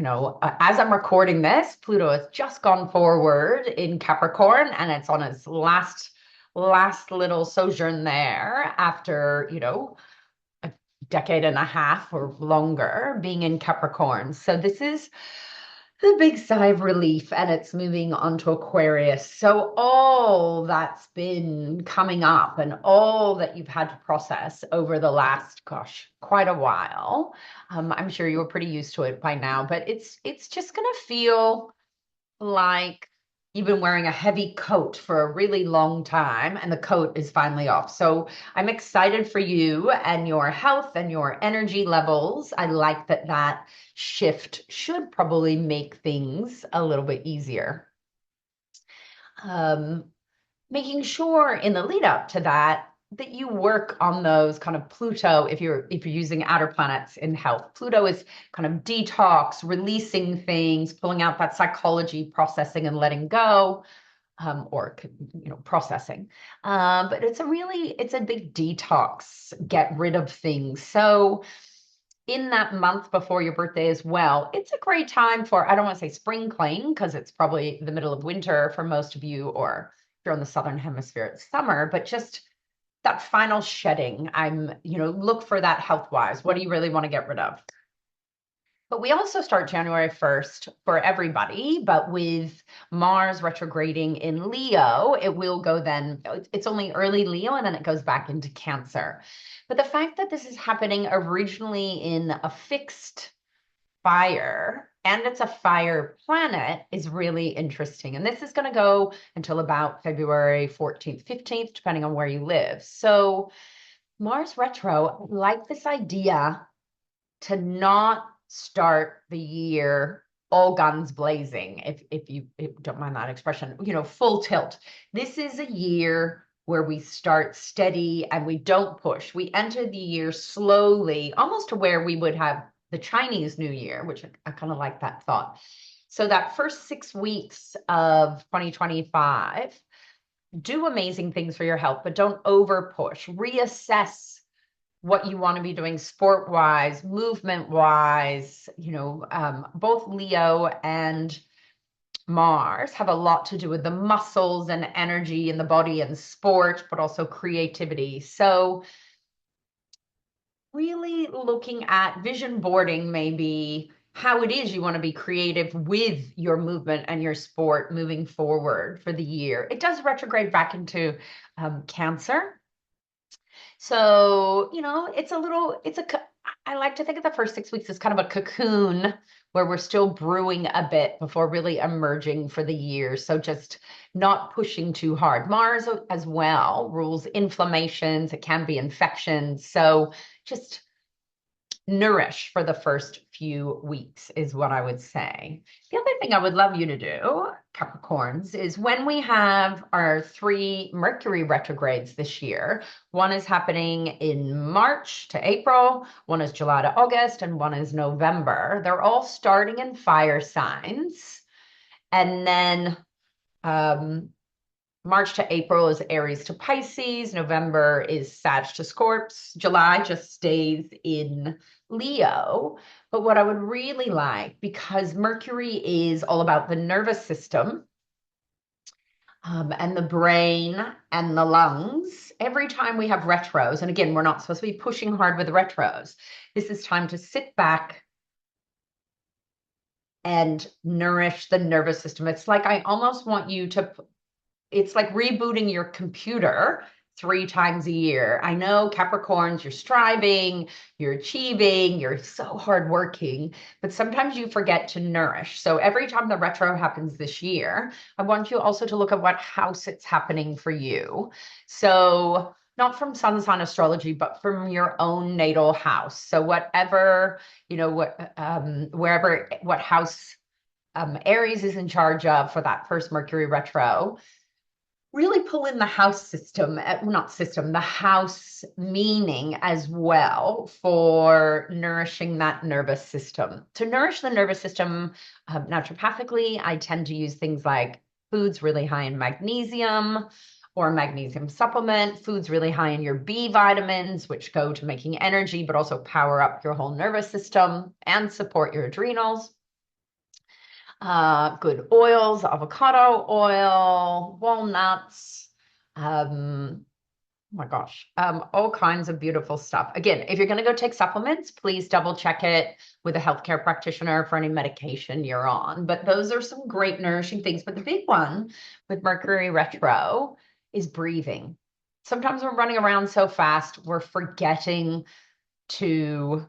as I'm recording this, Pluto has just gone forward in Capricorn, and it's on its last little sojourn there after, a decade and a half or longer being in Capricorn. So this is the big sigh of relief, and it's moving onto Aquarius. So all that's been coming up and all that you've had to process over the last, quite a while. I'm sure you were pretty used to it by now, but it's just going to feel like you've been wearing a heavy coat for a really long time, and the coat is finally off. So I'm excited for you and your health and your energy levels. I like that shift should probably make things a little bit easier. Making sure in the lead up to that you work on those kind of Pluto, if you're using outer planets in health. Pluto is kind of detox, releasing things, pulling out that psychology, processing and letting go, or processing. But it's a big detox, get rid of things. So in that month before your birthday as well, it's a great time for, I don't want to say spring clean, because it's probably the middle of winter for most of you, or if you're on the southern hemisphere, it's summer, but just that final shedding. Look for that health-wise. What do you really want to get rid of? But we also start January 1st for everybody, but with Mars retrograding in Leo, it will go then, it's only early Leo, and then it goes back into Cancer. But the fact that this is happening originally in a fixed fire, and it's a fire planet, is really interesting. And this is going to go until about February 14th, 15th, depending on where you live. So Mars retro, like this idea to not start the year all guns blazing, if you don't mind that expression, full tilt. This is a year where we start steady and we don't push. We enter the year slowly, almost to where we would have the Chinese New Year, which I kind of like that thought. So that first 6 weeks of 2025, do amazing things for your health, but don't over push. Reassess what you want to be doing sport-wise, movement-wise. Both Leo and Mars have a lot to do with the muscles and energy in the body and sport, but also creativity. So really looking at vision boarding, maybe how it is you want to be creative with your movement and your sport moving forward for the year. It does retrograde back into Cancer. So, I like to think of the first 6 weeks as kind of a cocoon where we're still brewing a bit before really emerging for the year. So just not pushing too hard. Mars as well rules inflammations. It can be infections. So just nourish for the first few weeks is what I would say. The other thing I would love you to do, Capricorns, is when we have our 3 Mercury retrogrades this year, one is happening in March to April, one is July to August, and one is November. They're all starting in fire signs. And then March to April is Aries to Pisces. November is Sag to Scorps. July just stays in Leo. But what I would really like, because Mercury is all about the nervous system and the brain and the lungs, every time we have retros, and again, we're not supposed to be pushing hard with the retros, this is time to sit back and nourish the nervous system. It's like I almost want you to... It's like rebooting your computer 3 times a year. I know Capricorns, you're striving, you're achieving, you're so hardworking, but sometimes you forget to nourish. So every time the retro happens this year, I want you also to look at what house it's happening for you. So not from sun sign astrology, but from your own natal house. So whatever, wherever, what house Aries is in charge of for that first Mercury retro, really pull in the house system, the house meaning as well for nourishing that nervous system. To nourish the nervous system naturopathically, I tend to use things like foods really high in magnesium or magnesium supplement, foods really high in your B vitamins, which go to making energy, but also power up your whole nervous system and support your adrenals. Good oils, avocado oil, walnuts, oh my gosh, all kinds of beautiful stuff. Again, if you're going to go take supplements, please double check it with a healthcare practitioner for any medication you're on. But those are some great nourishing things. But the big one with Mercury retro is breathing. Sometimes we're running around so fast, we're forgetting to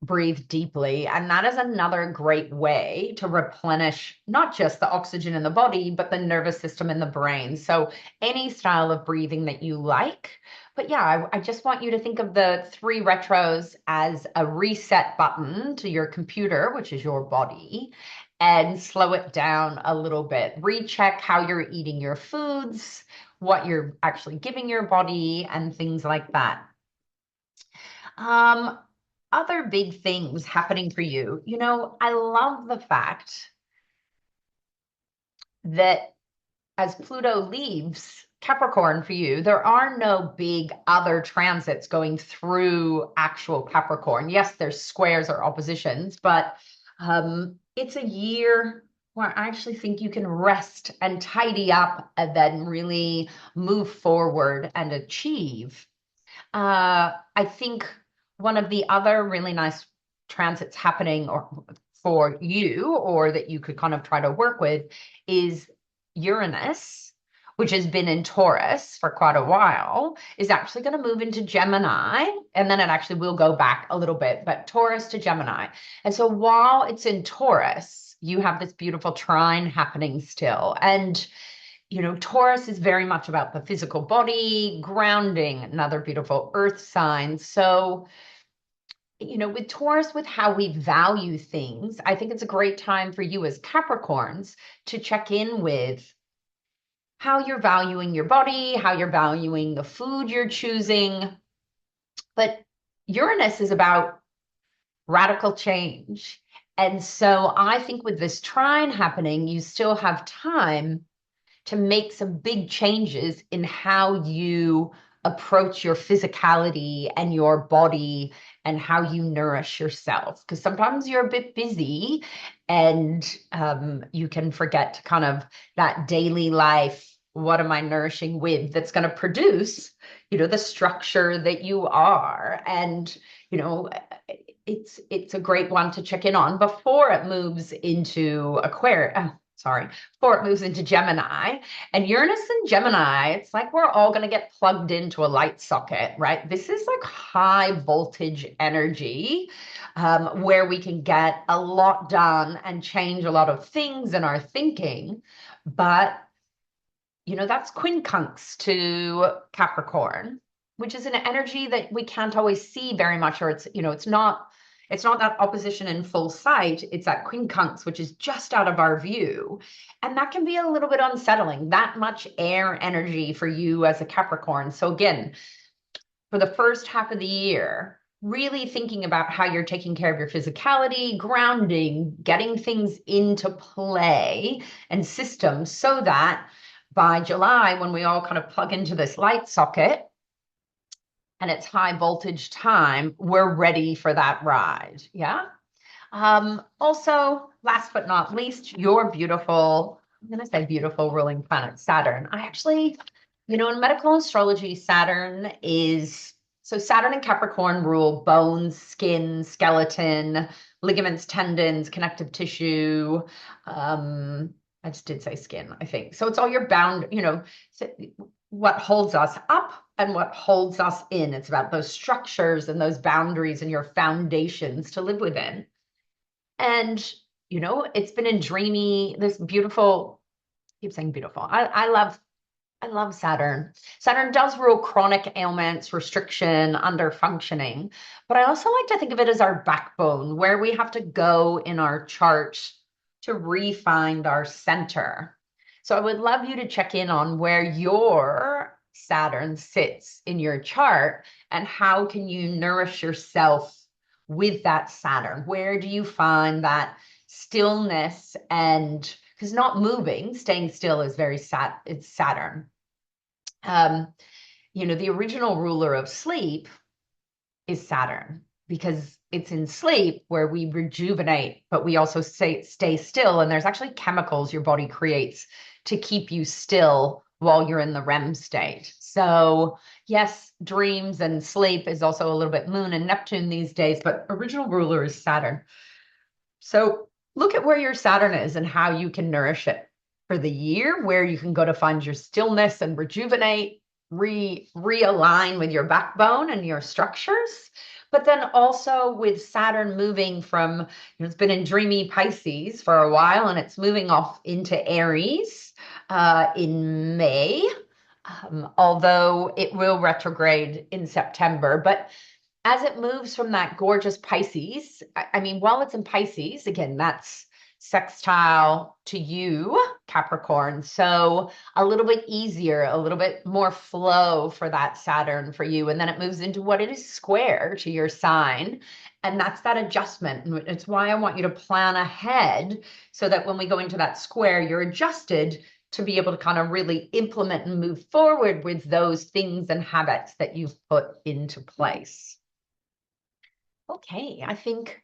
breathe deeply. And that is another great way to replenish not just the oxygen in the body, but the nervous system in the brain. So any style of breathing that you like. But yeah, I just want you to think of the 3 retros as a reset button to your computer, which is your body, and slow it down a little bit. Recheck how you're eating your foods, what you're actually giving your body, and things like that. Other big things happening for you. I love the fact that as Pluto leaves Capricorn for you, there are no big other transits going through actual Capricorn. Yes, there's squares or oppositions, but it's a year where I actually think you can rest and tidy up and then really move forward and achieve. I think one of the other really nice transits happening for you, or that you could kind of try to work with, is Uranus, which has been in Taurus for quite a while, is actually going to move into Gemini, and then it actually will go back a little bit, but Taurus to Gemini. And so while it's in Taurus, you have this beautiful trine happening still. And Taurus is very much about the physical body, grounding, another beautiful earth sign. So, with Taurus, with how we value things, I think it's a great time for you as Capricorns to check in with how you're valuing your body, how you're valuing the food you're choosing. But Uranus is about radical change. And so I think with this trine happening, you still have time to make some big changes in how you approach your physicality and your body and how you nourish yourself. Because sometimes you're a bit busy and you can forget to kind of that daily life. What am I nourishing with that's going to produce, the structure that you are? And, it's a great one to check in on before it moves into before it moves into Gemini. And Uranus and Gemini, it's like we're all going to get plugged into a light socket, right? This is like high voltage energy where we can get a lot done and change a lot of things in our thinking. But, that's quincunx to Capricorn, which is an energy that we can't always see very much, or it's not that opposition in full sight. It's that quincunx, which is just out of our view. And that can be a little bit unsettling, that much air energy for you as a Capricorn. So again, for the first half of the year, really thinking about how you're taking care of your physicality, grounding, getting things into play and systems so that by July, when we all kind of plug into this light socket, and it's high voltage time, we're ready for that ride. Yeah. Also, last but not least, your beautiful, I'm going to say beautiful ruling planet, Saturn. I actually, in medical astrology, Saturn and Capricorn rule bones, skin, skeleton, ligaments, tendons, connective tissue. I just did say skin, I think. So it's all your what holds us up and what holds us in. It's about those structures and those boundaries and your foundations to live within. And, it's been in dreamy, this beautiful, I keep saying beautiful. I love Saturn. Saturn does rule chronic ailments, restriction, underfunctioning. But I also like to think of it as our backbone, where we have to go in our chart to re-find our center. So I would love you to check in on where your Saturn sits in your chart and how can you nourish yourself with that Saturn? Where do you find that stillness? And because not moving, staying still is it's Saturn. The original ruler of sleep is Saturn, because it's in sleep where we rejuvenate, but we also stay still. And there's actually chemicals your body creates to keep you still while you're in the REM state. So yes, dreams and sleep is also a little bit Moon and Neptune these days, but original ruler is Saturn. So look at where your Saturn is and how you can nourish it for the year, where you can go to find your stillness and rejuvenate, realign with your backbone and your structures. But then also with Saturn moving from, it's been in dreamy Pisces for a while, and it's moving off into Aries in May, although it will retrograde in September. But as it moves from that gorgeous Pisces, while it's in Pisces, again, that's sextile to you, Capricorn. So a little bit easier, a little bit more flow for that Saturn for you. And then it moves into what it is square to your sign. And that's that adjustment. And it's why I want you to plan ahead so that when we go into that square, you're adjusted to be able to kind of really implement and move forward with those things and habits that you've put into place. Okay, I think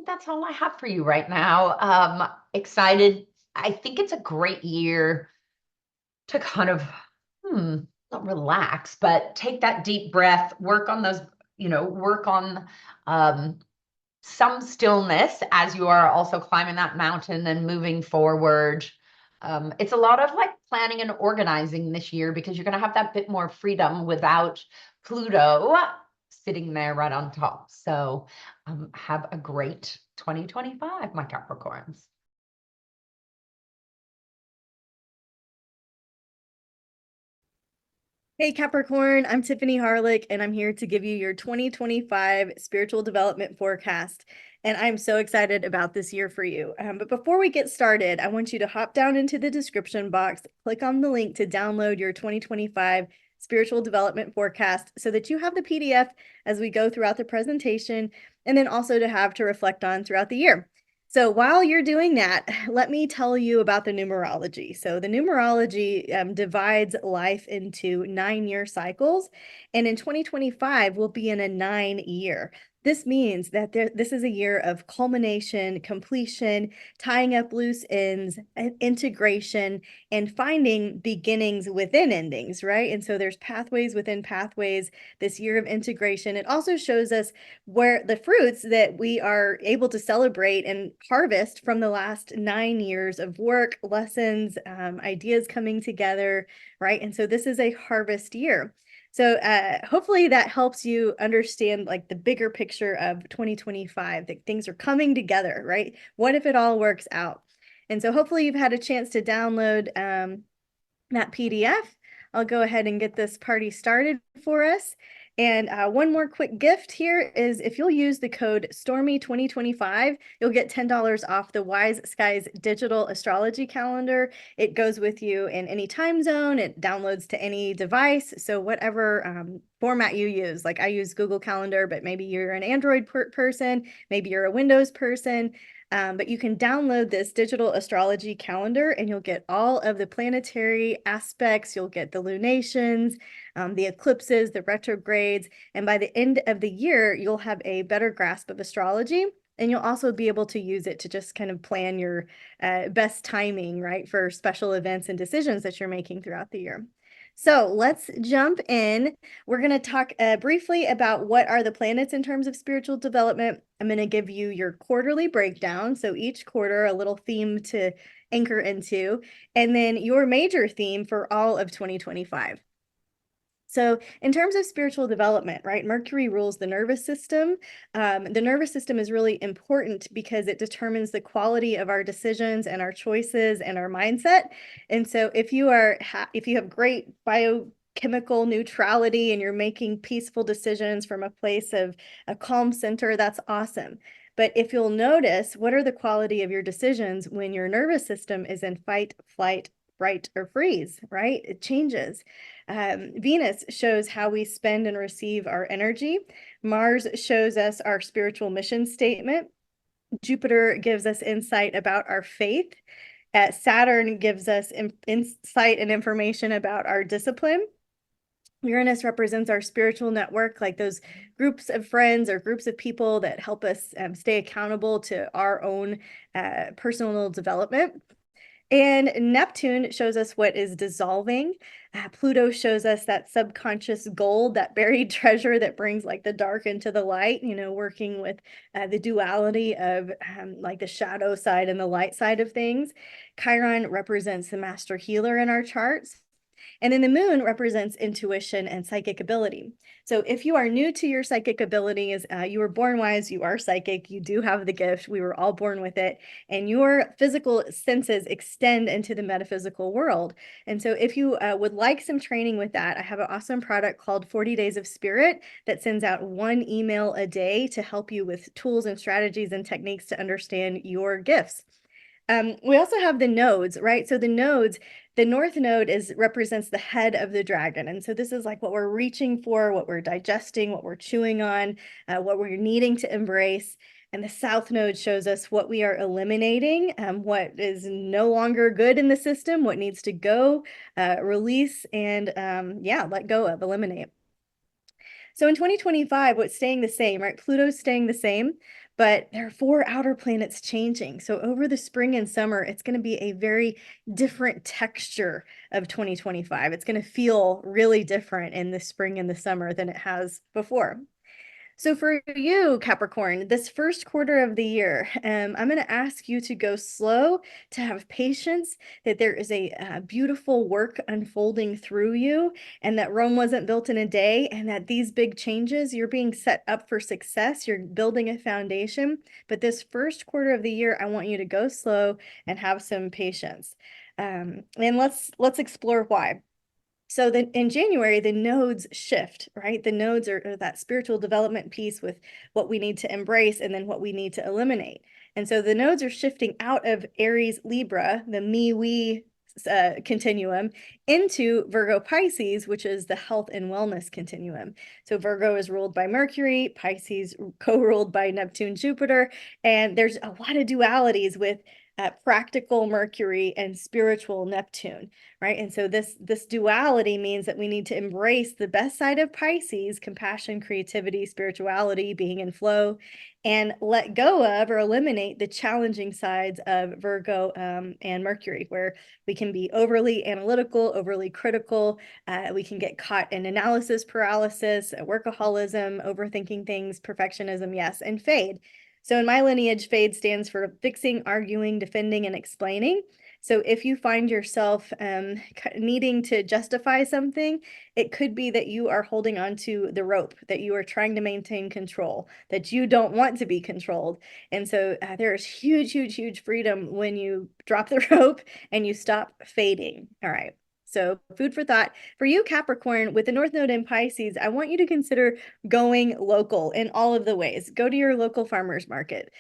that's all I have for you right now. Excited. I think it's a great year to kind of, not relax, but take that deep breath, work on those, work on some stillness as you are also climbing that mountain and moving forward. It's a lot of like planning and organizing this year, because you're going to have that bit more freedom without Pluto sitting there right on top. So have a great 2025, my Capricorns. Hey Capricorn, I'm Tiffany Harelik, and I'm here to give you your 2025 spiritual development forecast. And I'm so excited about this year for you. But before we get started, I want you to hop down into the description box, click on the link to download your 2025 spiritual development forecast so that you have the PDF as we go throughout the presentation, and then also to have to reflect on throughout the year. So while you're doing that, let me tell you about the numerology. So the numerology divides life into 9-year cycles, and in 2025, we'll be in a 9-year. This means that this is a year of culmination, completion, tying up loose ends, integration, and finding beginnings within endings, right? And so there's pathways within pathways, this year of integration. It also shows us where the fruits that we are able to celebrate and harvest from the last 9 years of work, lessons, ideas coming together, right? And so this is a harvest year. So hopefully that helps you understand like the bigger picture of 2025, that things are coming together, right? What if it all works out? And so hopefully you've had a chance to download that PDF. I'll go ahead and get this party started for us. And one more quick gift here is if you'll use the code STORMY2025, you'll get $10 off the Wise Skies digital astrology calendar. It goes with you in any time zone. It downloads to any device. So whatever format you use, like I use Google Calendar, but maybe you're an Android person, maybe you're a Windows person. But you can download this digital astrology calendar and you'll get all of the planetary aspects. You'll get the lunations, the eclipses, the retrogrades. And by the end of the year, you'll have a better grasp of astrology. And you'll also be able to use it to just kind of plan your best timing, right, for special events and decisions that you're making throughout the year. So let's jump in. We're going to talk briefly about what are the planets in terms of spiritual development. I'm going to give you your quarterly breakdown. So each quarter, a little theme to anchor into, and then your major theme for all of 2025. So in terms of spiritual development, right, Mercury rules the nervous system. The nervous system is really important because it determines the quality of our decisions and our choices and our mindset. And so if you have great biochemical neutrality and you're making peaceful decisions from a place of a calm center, that's awesome. But if you'll notice, what are the quality of your decisions when your nervous system is in fight, flight, fright, or freeze, right? It changes. Venus shows how we spend and receive our energy. Mars shows us our spiritual mission statement. Jupiter gives us insight about our faith. Saturn gives us insight and information about our discipline. Uranus represents our spiritual network, like those groups of friends or groups of people that help us stay accountable to our own personal development. And Neptune shows us what is dissolving. Pluto shows us that subconscious gold, that buried treasure that brings like the dark into the light, working with the duality of like the shadow side and the light side of things. Chiron represents the master healer in our charts. And then the moon represents intuition and psychic ability. So if you are new to your psychic abilities, you were born wise, you are psychic, you do have the gift, we were all born with it, and your physical senses extend into the metaphysical world. And so if you would like some training with that, I have an awesome product called 40 Days of Spirit that sends out 1 email a day to help you with tools and strategies and techniques to understand your gifts. We also have the nodes, right? So the nodes, the north node represents the head of the dragon. And so this is like what we're reaching for, what we're digesting, what we're chewing on, what we're needing to embrace. And the south node shows us what we are eliminating, what is no longer good in the system, what needs to go, release, and let go of, eliminate. So in 2025, what's staying the same, right? Pluto's staying the same, but there are 4 outer planets changing. So over the spring and summer, it's going to be a very different texture of 2025. It's going to feel really different in the spring and the summer than it has before. So for you, Capricorn, this first quarter of the year, I'm going to ask you to go slow, to have patience, that there is a beautiful work unfolding through you, and that Rome wasn't built in a day, and that these big changes, you're being set up for success, you're building a foundation. But this first quarter of the year, I want you to go slow and have some patience. And let's explore why. So then in January, the nodes shift, right? The nodes are that spiritual development piece with what we need to embrace and then what we need to eliminate. And so the nodes are shifting out of Aries Libra, the me, we continuum, into Virgo Pisces, which is the health and wellness continuum. So Virgo is ruled by Mercury, Pisces co-ruled by Neptune, Jupiter, and there's a lot of dualities with practical Mercury and spiritual Neptune, right? And so this duality means that we need to embrace the best side of Pisces, compassion, creativity, spirituality, being in flow, and let go of or eliminate the challenging sides of Virgo and Mercury, where we can be overly analytical, overly critical. We can get caught in analysis paralysis, workaholism, overthinking things, perfectionism, yes, and fade. So in my lineage, fade stands for fixing, arguing, defending, and explaining. So if you find yourself needing to justify something, it could be that you are holding on to the rope, that you are trying to maintain control, that you don't want to be controlled. And so there's huge, huge, huge freedom when you drop the rope and you stop fading. All right. So food for thought for you, Capricorn, with the North Node in Pisces, I want you to consider going local in all of the ways. Go to your local farmer's market,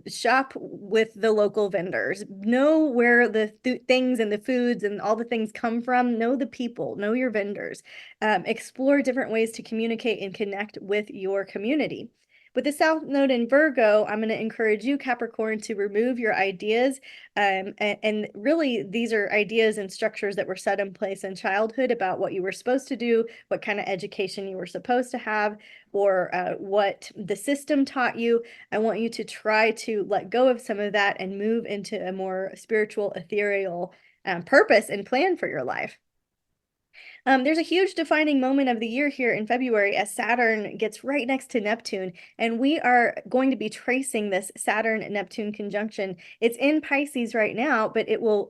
shop with the local vendors, know where the things and the foods and all the things come from, know the people, know your vendors, explore different ways to communicate and connect with your community. With the South Node in Virgo, I'm going to encourage you, Capricorn, to remove your ideas. And really, these are ideas and structures that were set in place in childhood about what you were supposed to do, what kind of education you were supposed to have, or what the system taught you. I want you to try to let go of some of that and move into a more spiritual, ethereal purpose and plan for your life. There's a huge defining moment of the year here in February as Saturn gets right next to Neptune, and we are going to be tracing this Saturn-Neptune conjunction. It's in Pisces right now, but it will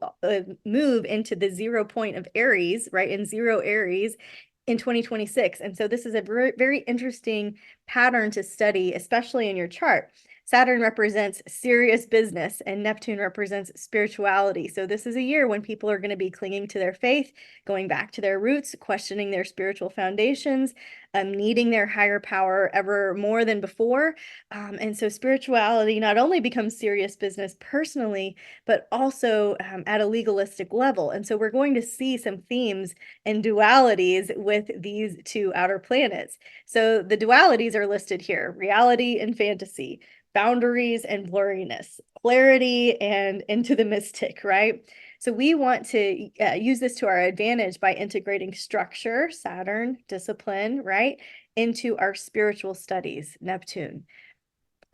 move into the 0 point of Aries, right, in 0 Aries in 2026. And so this is a very, very interesting pattern to study, especially in your chart. Saturn represents serious business and Neptune represents spirituality. So this is a year when people are going to be clinging to their faith, going back to their roots, questioning their spiritual foundations, needing their higher power ever more than before. And so spirituality not only becomes serious business personally, but also at a legalistic level. And so we're going to see some themes and dualities with these two outer planets. So the dualities are listed here: reality and fantasy, boundaries and blurriness, clarity and into the mystic, right? So we want to use this to our advantage by integrating structure, Saturn, discipline, right, into our spiritual studies, Neptune.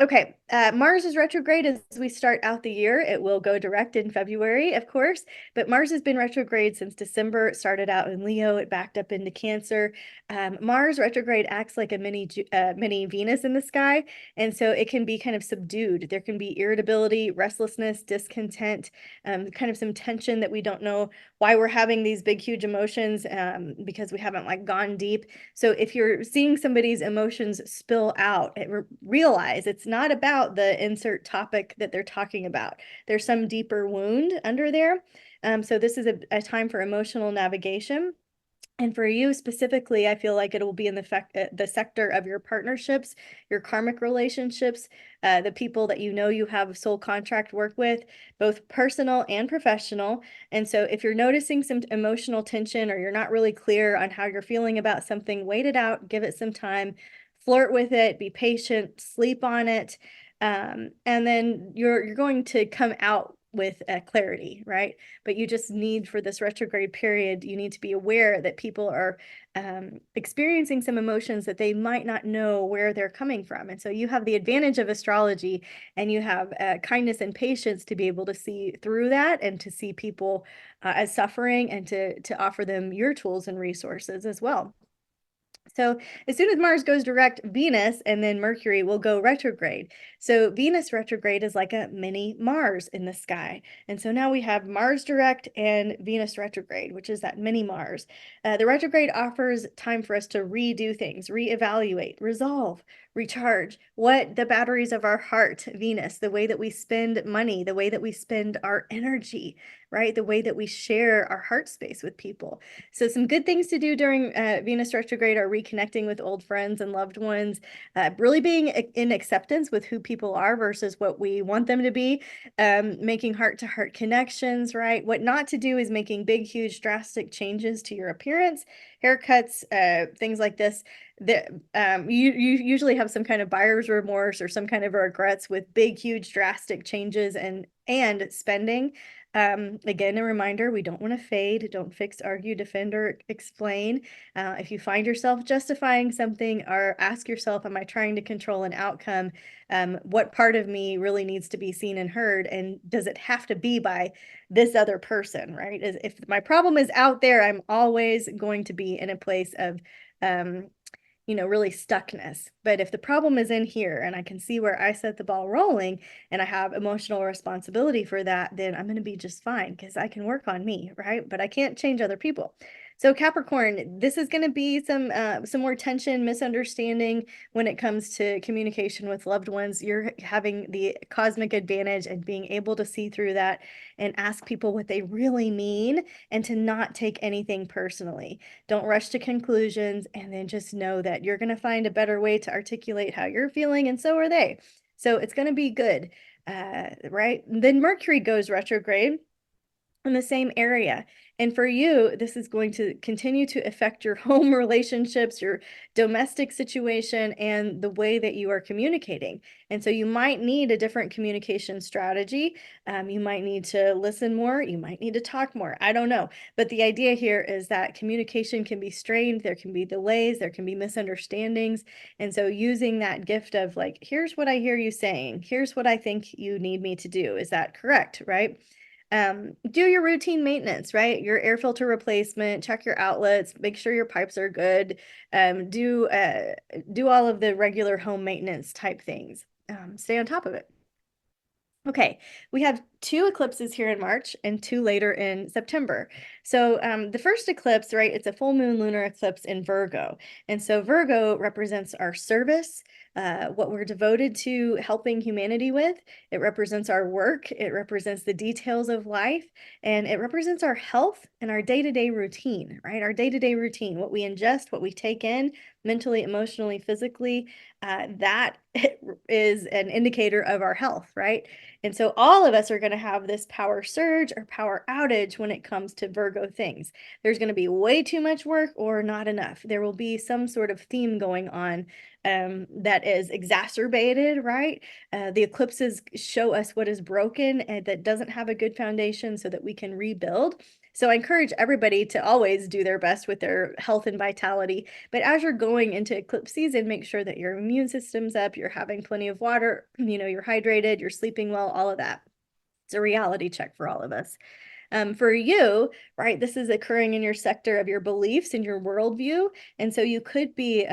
Okay, Mars is retrograde as we start out the year. It will go direct in February, of course, but Mars has been retrograde since December. It started out in Leo, it backed up into Cancer. Mars retrograde acts like a mini Venus in the sky, and so it can be kind of subdued. There can be irritability, restlessness, discontent, kind of some tension that we don't know why we're having these big, huge emotions because we haven't like gone deep. So if you're seeing somebody's emotions spill out, realize it's not about the insert topic that they're talking about. There's some deeper wound under there. So this is a time for emotional navigation. And for you specifically, I feel like it will be in the sector of your partnerships, your karmic relationships, the people that you know you have soul contract work with, both personal and professional. And so if you're noticing some emotional tension or you're not really clear on how you're feeling about something, wait it out, give it some time, flirt with it, be patient, sleep on it. And then you're going to come out with clarity, right? But you just need, for this retrograde period, you need to be aware that people are experiencing some emotions that they might not know where they're coming from. And so you have the advantage of astrology and you have kindness and patience to be able to see through that and to see people as suffering and to offer them your tools and resources as well. So as soon as Mars goes direct, Venus and then Mercury will go retrograde. So Venus retrograde is like a mini Mars in the sky. And so now we have Mars direct and Venus retrograde, which is that mini Mars. The retrograde offers time for us to redo things, reevaluate, resolve, recharge, what the batteries of our heart, Venus, the way that we spend money, the way that we spend our energy, right? The way that we share our heart space with people. So some good things to do during Venus retrograde are reconnecting with old friends and loved ones, really being in acceptance with who people are versus what we want them to be, making heart-to-heart connections, right? What not to do is making big, huge, drastic changes to your appearance, haircuts, things like this. That you usually have some kind of buyer's remorse or some kind of regrets with big, huge, drastic changes and spending. Again, a reminder, we don't want to fade, don't fix, argue, defend, or explain. If you find yourself justifying something, or ask yourself, am I trying to control an outcome? What part of me really needs to be seen and heard? And does it have to be by this other person, right? If my problem is out there, I'm always going to be in a place of really stuckness. But if the problem is in here and I can see where I set the ball rolling and I have emotional responsibility for that, then I'm going to be just fine because I can work on me, right? But I can't change other people. So Capricorn, this is going to be some more tension, misunderstanding when it comes to communication with loved ones. You're having the cosmic advantage and being able to see through that and ask people what they really mean and to not take anything personally. Don't rush to conclusions, and then just know that you're going to find a better way to articulate how you're feeling, and so are they. So it's going to be good, right? Then Mercury goes retrograde in the same area. And for you, this is going to continue to affect your home relationships, your domestic situation, and the way that you are communicating. And so you might need a different communication strategy. You might need to listen more. You might need to talk more. I don't know. But the idea here is that communication can be strained. There can be delays. There can be misunderstandings. And so using that gift of like, here's what I hear you saying. Here's what I think you need me to do. Is that correct? Right? Do your routine maintenance, right? Your air filter replacement, check your outlets, make sure your pipes are good. Do all of the regular home maintenance type things. Stay on top of it. Okay, we have 2 eclipses here in March and 2 later in September. So the first eclipse, right, it's a full moon lunar eclipse in Virgo. And so Virgo represents our service, what we're devoted to helping humanity with. It represents our work. It represents the details of life. And it represents our health and our day-to-day routine, right? Our day-to-day routine, what we ingest, what we take in mentally, emotionally, physically, that is an indicator of our health, right? And so all of us are going to have this power surge or power outage when it comes to Virgo things. There's going to be way too much work or not enough. There will be some sort of theme going on that is exacerbated, right? The eclipses show us what is broken and that doesn't have a good foundation so that we can rebuild. So I encourage everybody to always do their best with their health and vitality. But as you're going into eclipse season, make sure that your immune system's up, you're having plenty of water, you're hydrated, you're sleeping well, all of that. It's a reality check for all of us. For you, right, this is occurring in your sector of your beliefs and your worldview. And so you could be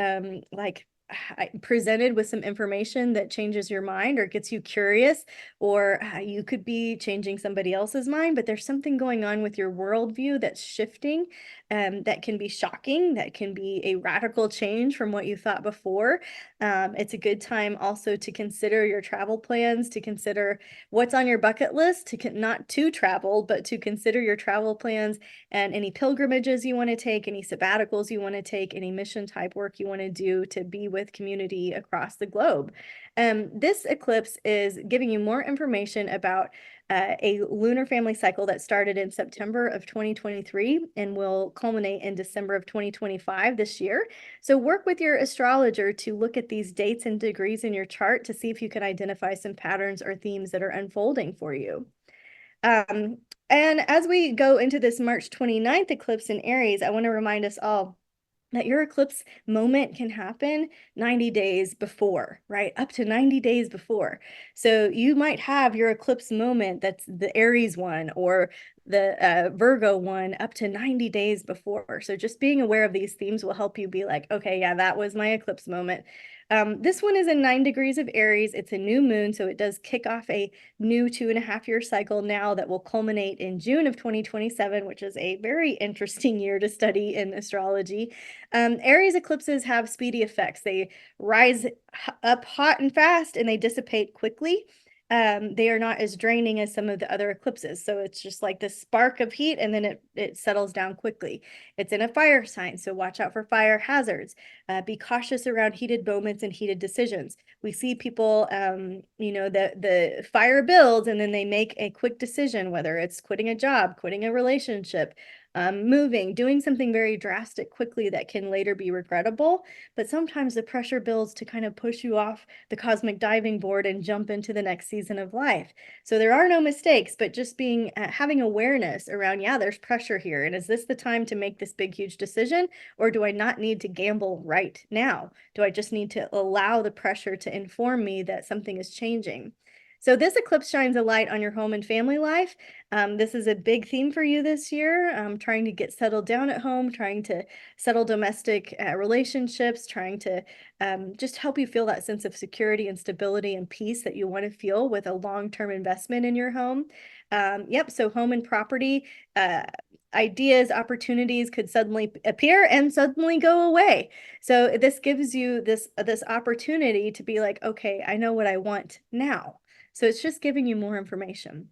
presented with some information that changes your mind or gets you curious, or you could be changing somebody else's mind, but there's something going on with your worldview that's shifting, that can be shocking, that can be a radical change from what you thought before. It's a good time also to consider your travel plans, to consider what's on your bucket list, not to travel, but to consider your travel plans and any pilgrimages you want to take, any sabbaticals you want to take, any mission type work you want to do to be with community across the globe. This eclipse is giving you more information about a lunar family cycle that started in September of 2023 and will culminate in December of 2025 this year. So work with your astrologer to look at these dates and degrees in your chart to see if you can identify some patterns or themes that are unfolding for you. And as we go into this March 29th eclipse in Aries, I want to remind us all that your eclipse moment can happen 90 days before, right? Up to 90 days before. So you might have your eclipse moment, that's the Aries one or the Virgo one, up to 90 days before. So just being aware of these themes will help you be like, okay, yeah, that was my eclipse moment. This one is in 9 degrees of Aries. It's a new moon, so it does kick off a new 2.5-year cycle now that will culminate in June of 2027, which is a very interesting year to study in astrology. Aries eclipses have speedy effects. They rise up hot and fast, and they dissipate quickly. They are not as draining as some of the other eclipses. So it's just like this spark of heat, and then it settles down quickly. It's in a fire sign, so watch out for fire hazards. Be cautious around heated moments and heated decisions. We see people, the fire builds and then they make a quick decision, whether it's quitting a job, quitting a relationship, moving, doing something very drastic quickly that can later be regrettable. But sometimes the pressure builds to kind of push you off the cosmic diving board and jump into the next season of life. So there are no mistakes, but just having awareness around, yeah, there's pressure here. And is this the time to make this big, huge decision? Or do I not need to gamble right now? Do I just need to allow the pressure to inform me that something is changing? So this eclipse shines a light on your home and family life. This is a big theme for you this year, trying to get settled down at home, trying to settle domestic relationships, trying to just help you feel that sense of security and stability and peace that you want to feel with a long-term investment in your home. So home and property, ideas, opportunities could suddenly appear and suddenly go away. So this gives you this opportunity to be like, okay, I know what I want now. So it's just giving you more information.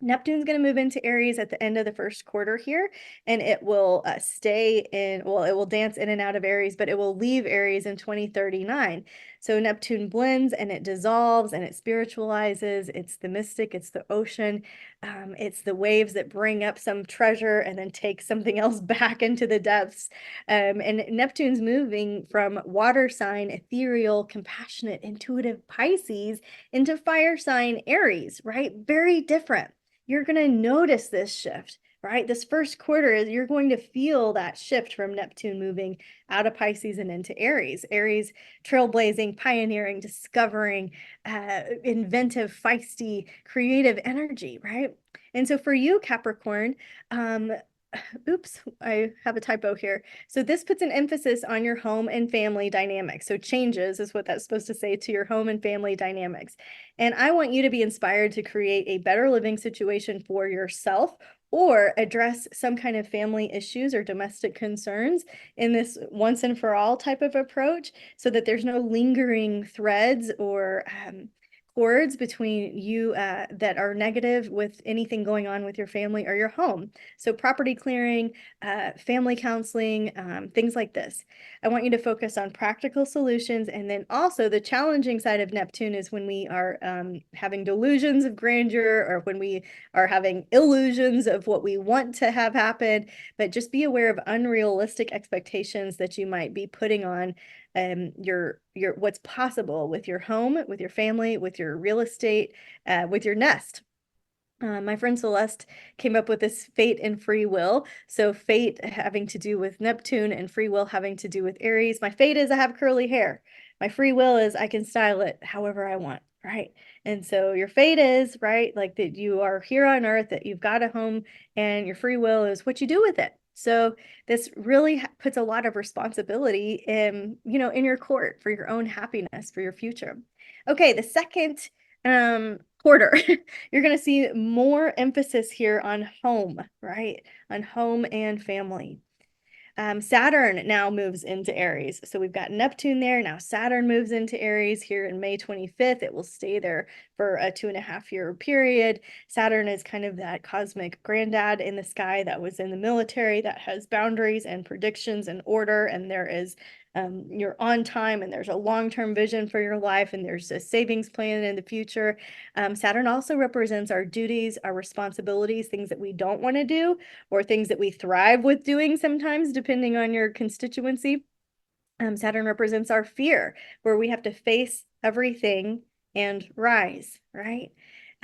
Neptune's going to move into Aries at the end of the first quarter here, and it will it will dance in and out of Aries, but it will leave Aries in 2039. So Neptune blends and it dissolves and it spiritualizes. It's the mystic, it's the ocean, it's the waves that bring up some treasure and then take something else back into the depths. And Neptune's moving from water sign, ethereal, compassionate, intuitive Pisces into fire sign Aries, right? Very different. You're going to notice this shift, right? This first quarter, you're going to feel that shift from Neptune moving out of Pisces and into Aries. Aries, trailblazing, pioneering, discovering, inventive, feisty, creative energy, right? And so for you, Capricorn, oops, I have a typo here. So this puts an emphasis on your home and family dynamics. So changes is what that's supposed to say, to your home and family dynamics. And I want you to be inspired to create a better living situation for yourself, or address some kind of family issues or domestic concerns in this once and for all type of approach, so that there's no lingering threads or cords between you that are negative with anything going on with your family or your home. So property clearing, family counseling, things like this. I want you to focus on practical solutions. And then also the challenging side of Neptune is when we are having delusions of grandeur, or when we are having illusions of what we want to have happen. But just be aware of unrealistic expectations that you might be putting on your what's possible with your home, with your family, with your real estate, with your nest. My friend Celeste came up with this fate and free will. So fate having to do with Neptune and free will having to do with Aries. My fate is I have curly hair. My free will is I can style it however I want, right? And so your fate is, right, like that you are here on earth, that you've got a home, and your free will is what you do with it. So this really puts a lot of responsibility in your court for your own happiness, for your future. Okay, the second quarter, you're going to see more emphasis here on home, right? On home and family. Saturn now moves into Aries. So we've got Neptune there. Now Saturn moves into Aries here in May 25th. It will stay there for a 2.5-year period. Saturn is kind of that cosmic granddad in the sky that was in the military, that has boundaries and predictions and order. And there is you're on time, and there's a long-term vision for your life, and there's a savings plan in the future. Saturn also represents our duties, our responsibilities, things that we don't want to do, or things that we thrive with doing sometimes, depending on your constituency. Saturn represents our fear, where we have to face everything and rise, right?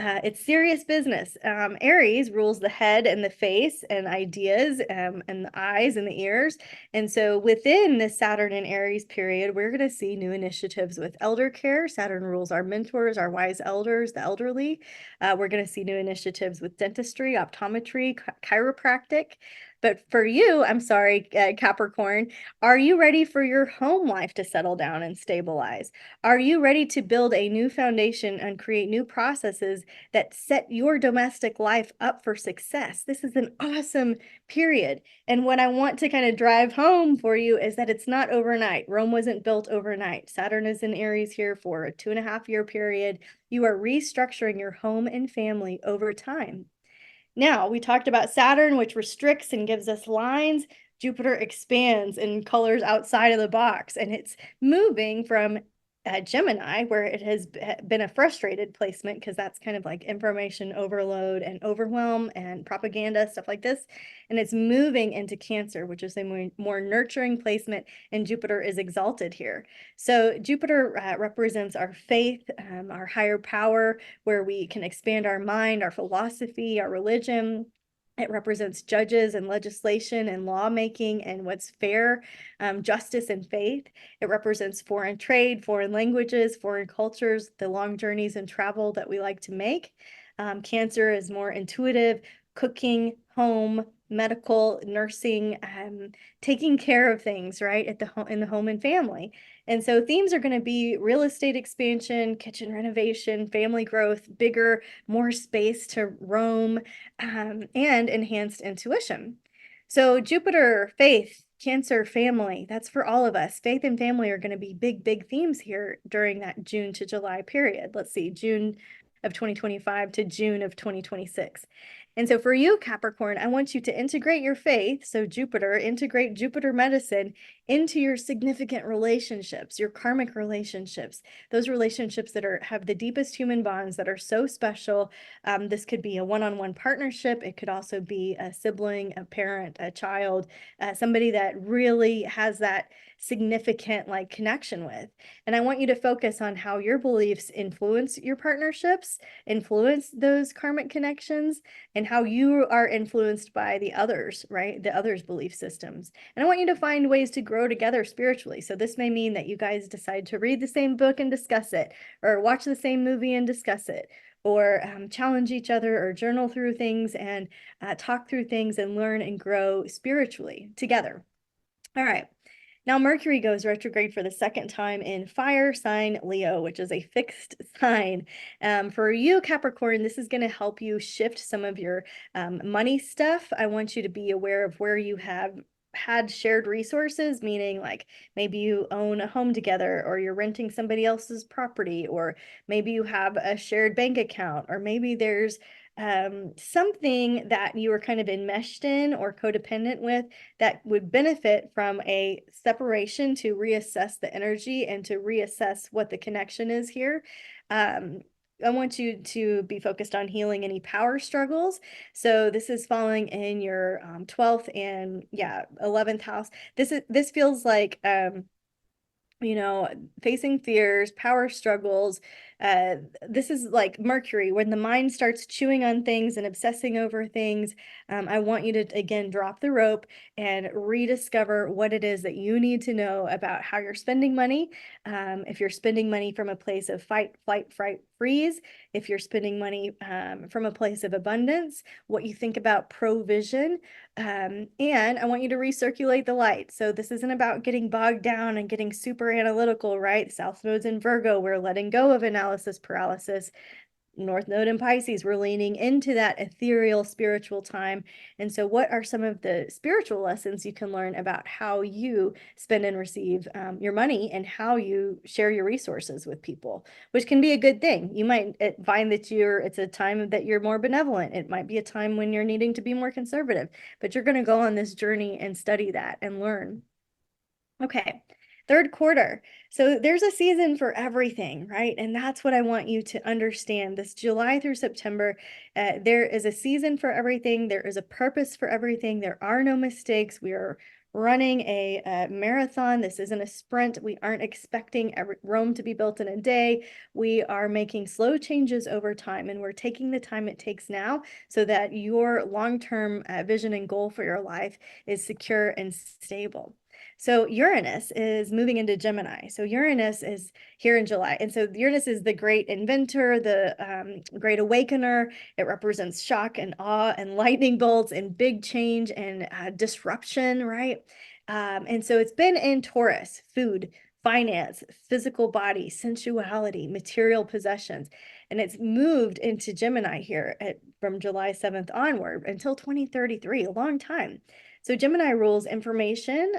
It's serious business. Aries rules the head and the face and ideas and the eyes and the ears. And so within this Saturn and Aries period, we're going to see new initiatives with elder care. Saturn rules our mentors, our wise elders, the elderly. We're going to see new initiatives with dentistry, optometry, chiropractic. But for you, I'm sorry, Capricorn, are you ready for your home life to settle down and stabilize? Are you ready to build a new foundation and create new processes that set your domestic life up for success? This is an awesome period. And what I want to kind of drive home for you is that it's not overnight. Rome wasn't built overnight. Saturn is in Aries here for a 2.5-year period. You are restructuring your home and family over time. Now, we talked about Saturn, which restricts and gives us lines. Jupiter expands and colors outside of the box, and it's moving from Gemini, where it has been a frustrated placement because that's kind of like information overload and overwhelm and propaganda, stuff like this. And it's moving into Cancer, which is a more nurturing placement, and Jupiter is exalted here. So Jupiter represents our faith, our higher power, where we can expand our mind, our philosophy, our religion. It represents judges and legislation and lawmaking and what's fair, justice and faith. It represents foreign trade, foreign languages, foreign cultures, the long journeys and travel that we like to make. Cancer is more intuitive, cooking, home, medical, nursing, taking care of things, right, in the home and family. And so themes are going to be real estate expansion, kitchen renovation, family growth, bigger, more space to roam, and enhanced intuition. So Jupiter, faith, Cancer, family, that's for all of us. Faith and family are going to be big, big themes here during that June to July period. Let's see, June of 2025 to June of 2026. And so for you, Capricorn, I want you to integrate your faith, so Jupiter, integrate Jupiter medicine into your significant relationships, your karmic relationships, those relationships that have the deepest human bonds that are so special. This could be a one-on-one partnership. It could also be a sibling, a parent, a child, somebody that really has that significant like connection with. And I want you to focus on how your beliefs influence your partnerships, influence those karmic connections, and how you are influenced by the others, right? The others' belief systems. And I want you to find ways to grow together spiritually. So this may mean that you guys decide to read the same book and discuss it, or watch the same movie and discuss it, or challenge each other, or journal through things and talk through things and learn and grow spiritually together. All right. Now, Mercury goes retrograde for the second time in fire sign Leo, which is a fixed sign. For you, Capricorn, this is going to help you shift some of your money stuff. I want you to be aware of where you have had shared resources, meaning like maybe you own a home together, or you're renting somebody else's property, or maybe you have a shared bank account, or maybe there's something that you are kind of enmeshed in or codependent with that would benefit from a separation to reassess the energy and to reassess what the connection is here. I want you to be focused on healing any power struggles. So this is falling in your 12th and 11th house. This feels like facing fears, power struggles. This is like Mercury, when the mind starts chewing on things and obsessing over things. I want you to, again, drop the rope and rediscover what it is that you need to know about how you're spending money. If you're spending money from a place of fight, flight, fright, freeze, if you're spending money from a place of abundance, what you think about provision. And I want you to recirculate the light. So this isn't about getting bogged down and getting super analytical, right? South Node's in Virgo, we're letting go of analysis paralysis. North Node in Pisces, we're leaning into that ethereal spiritual time. And so what are some of the spiritual lessons you can learn about how you spend and receive your money, and how you share your resources with people, which can be a good thing. You might find that it's a time that you're more benevolent. It might be a time when you're needing to be more conservative, but you're going to go on this journey and study that and learn. Okay. Third quarter. So there's a season for everything, right? And that's what I want you to understand. This July through September, there is a season for everything. There is a purpose for everything. There are no mistakes. We are running a marathon. This isn't a sprint. We aren't expecting Rome to be built in a day. We are making slow changes over time, and we're taking the time it takes now so that your long-term vision and goal for your life is secure and stable. So Uranus is moving into Gemini. So Uranus is here in July. And so Uranus is the great inventor, the great awakener. It represents shock and awe and lightning bolts and big change and disruption, right? And so it's been in Taurus, food, finance, physical body, sensuality, material possessions. And it's moved into Gemini here from July 7th onward until 2033, a long time. So Gemini rules information,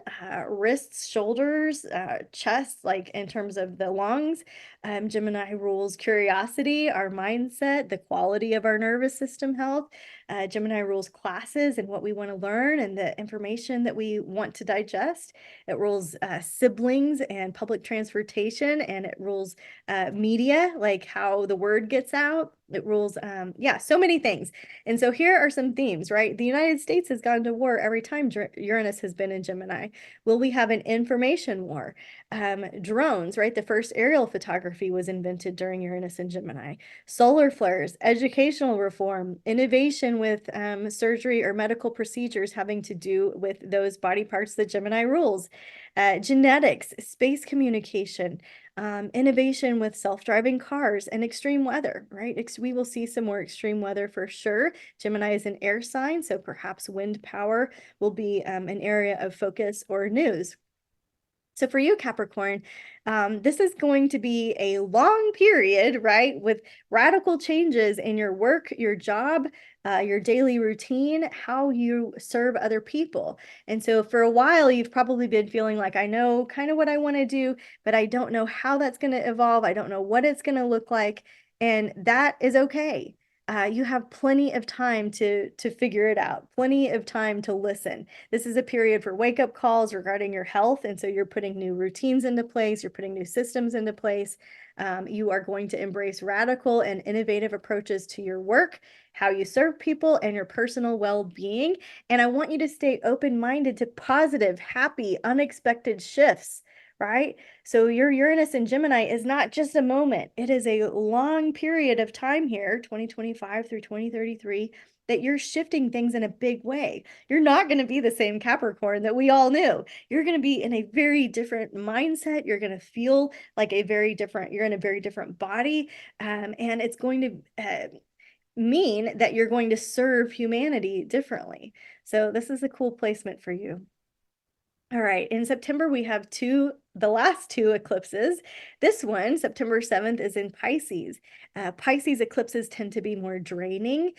wrists, shoulders, chest, like in terms of the lungs. Gemini rules curiosity, our mindset, the quality of our nervous system health. Gemini rules classes and what we want to learn and the information that we want to digest. It rules siblings and public transportation, and it rules media, like how the word gets out. It rules, yeah, so many things. And so here are some themes, right? The United States has gone to war every time Uranus has been in Gemini. Will we have an information war? Drones, right? The first aerial photography was invented during Uranus and Gemini. Solar flares, educational reform, innovation with surgery or medical procedures having to do with those body parts that Gemini rules. Genetics, space communication, innovation with self-driving cars and extreme weather, right? We will see some more extreme weather for sure. Gemini is an air sign, so perhaps wind power will be an area of focus or news. So for you, Capricorn, this is going to be a long period, right? With radical changes in your work, your job, your daily routine, how you serve other people. And so for a while, you've probably been feeling like, I know kind of what I want to do, but I don't know how that's going to evolve. I don't know what it's going to look like. And that is okay. You have plenty of time to figure it out, plenty of time to listen. This is a period for wake-up calls regarding your health, and so you're putting new routines into place, you're putting new systems into place. You are going to embrace radical and innovative approaches to your work, how you serve people, and your personal well-being. And I want you to stay open-minded to positive, happy, unexpected shifts. Right? So your Uranus in Gemini is not just a moment. It is a long period of time here, 2025 through 2033, that you're shifting things in a big way. You're not going to be the same Capricorn that we all knew. You're going to be in a very different mindset. You're going to feel like you're in a very different body. And it's going to mean that you're going to serve humanity differently. So this is a cool placement for you. All right, in September, we have the last two eclipses. This one, September 7th, is in Pisces. Pisces eclipses tend to be more draining,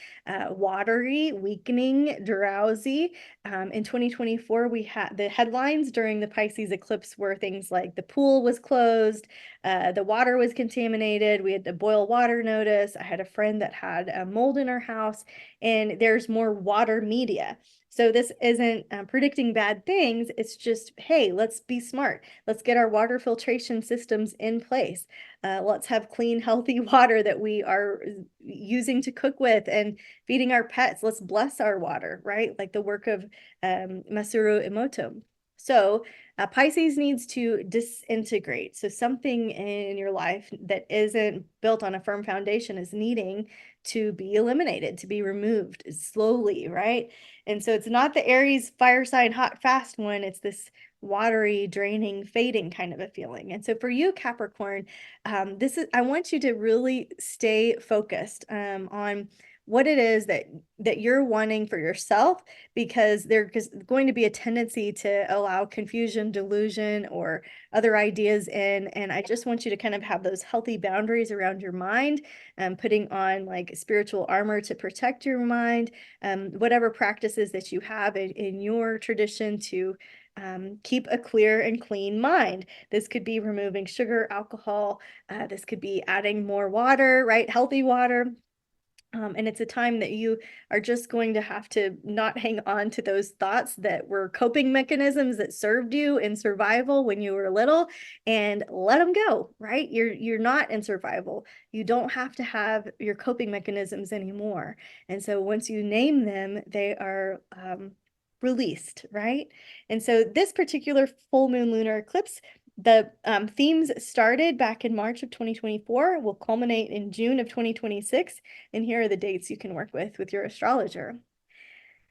watery, weakening, drowsy. In 2024, we had the headlines during the Pisces eclipse were things like the pool was closed, the water was contaminated, we had to boil water notice. I had a friend that had a mold in her house, and there's more water media. So this isn't predicting bad things. It's just, hey, let's be smart. Let's get our water filtration systems in place. Let's have clean, healthy water that we are using to cook with and feeding our pets. Let's bless our water, right? Like the work of Masaru Emoto. So Pisces needs to disintegrate. So something in your life that isn't built on a firm foundation is needing to be eliminated, to be removed slowly, right? And so it's not the Aries fire sign hot fast one. It's this watery, draining, fading kind of a feeling. And so for you, Capricorn, I want you to really stay focused on what it is that you're wanting for yourself, because there's going to be a tendency to allow confusion, delusion, or other ideas in. And I just want you to kind of have those healthy boundaries around your mind, putting on like spiritual armor to protect your mind, whatever practices that you have in your tradition to keep a clear and clean mind. This could be removing sugar, alcohol. This could be adding more water, right? Healthy water. And it's a time that you are just going to have to not hang on to those thoughts that were coping mechanisms that served you in survival when you were little, and let them go, right? You're not in survival. You don't have to have your coping mechanisms anymore. And so once you name them, they are released, right? And so this particular full moon lunar eclipse, the themes started back in March of 2024, will culminate in June of 2026. And here are the dates you can work with your astrologer.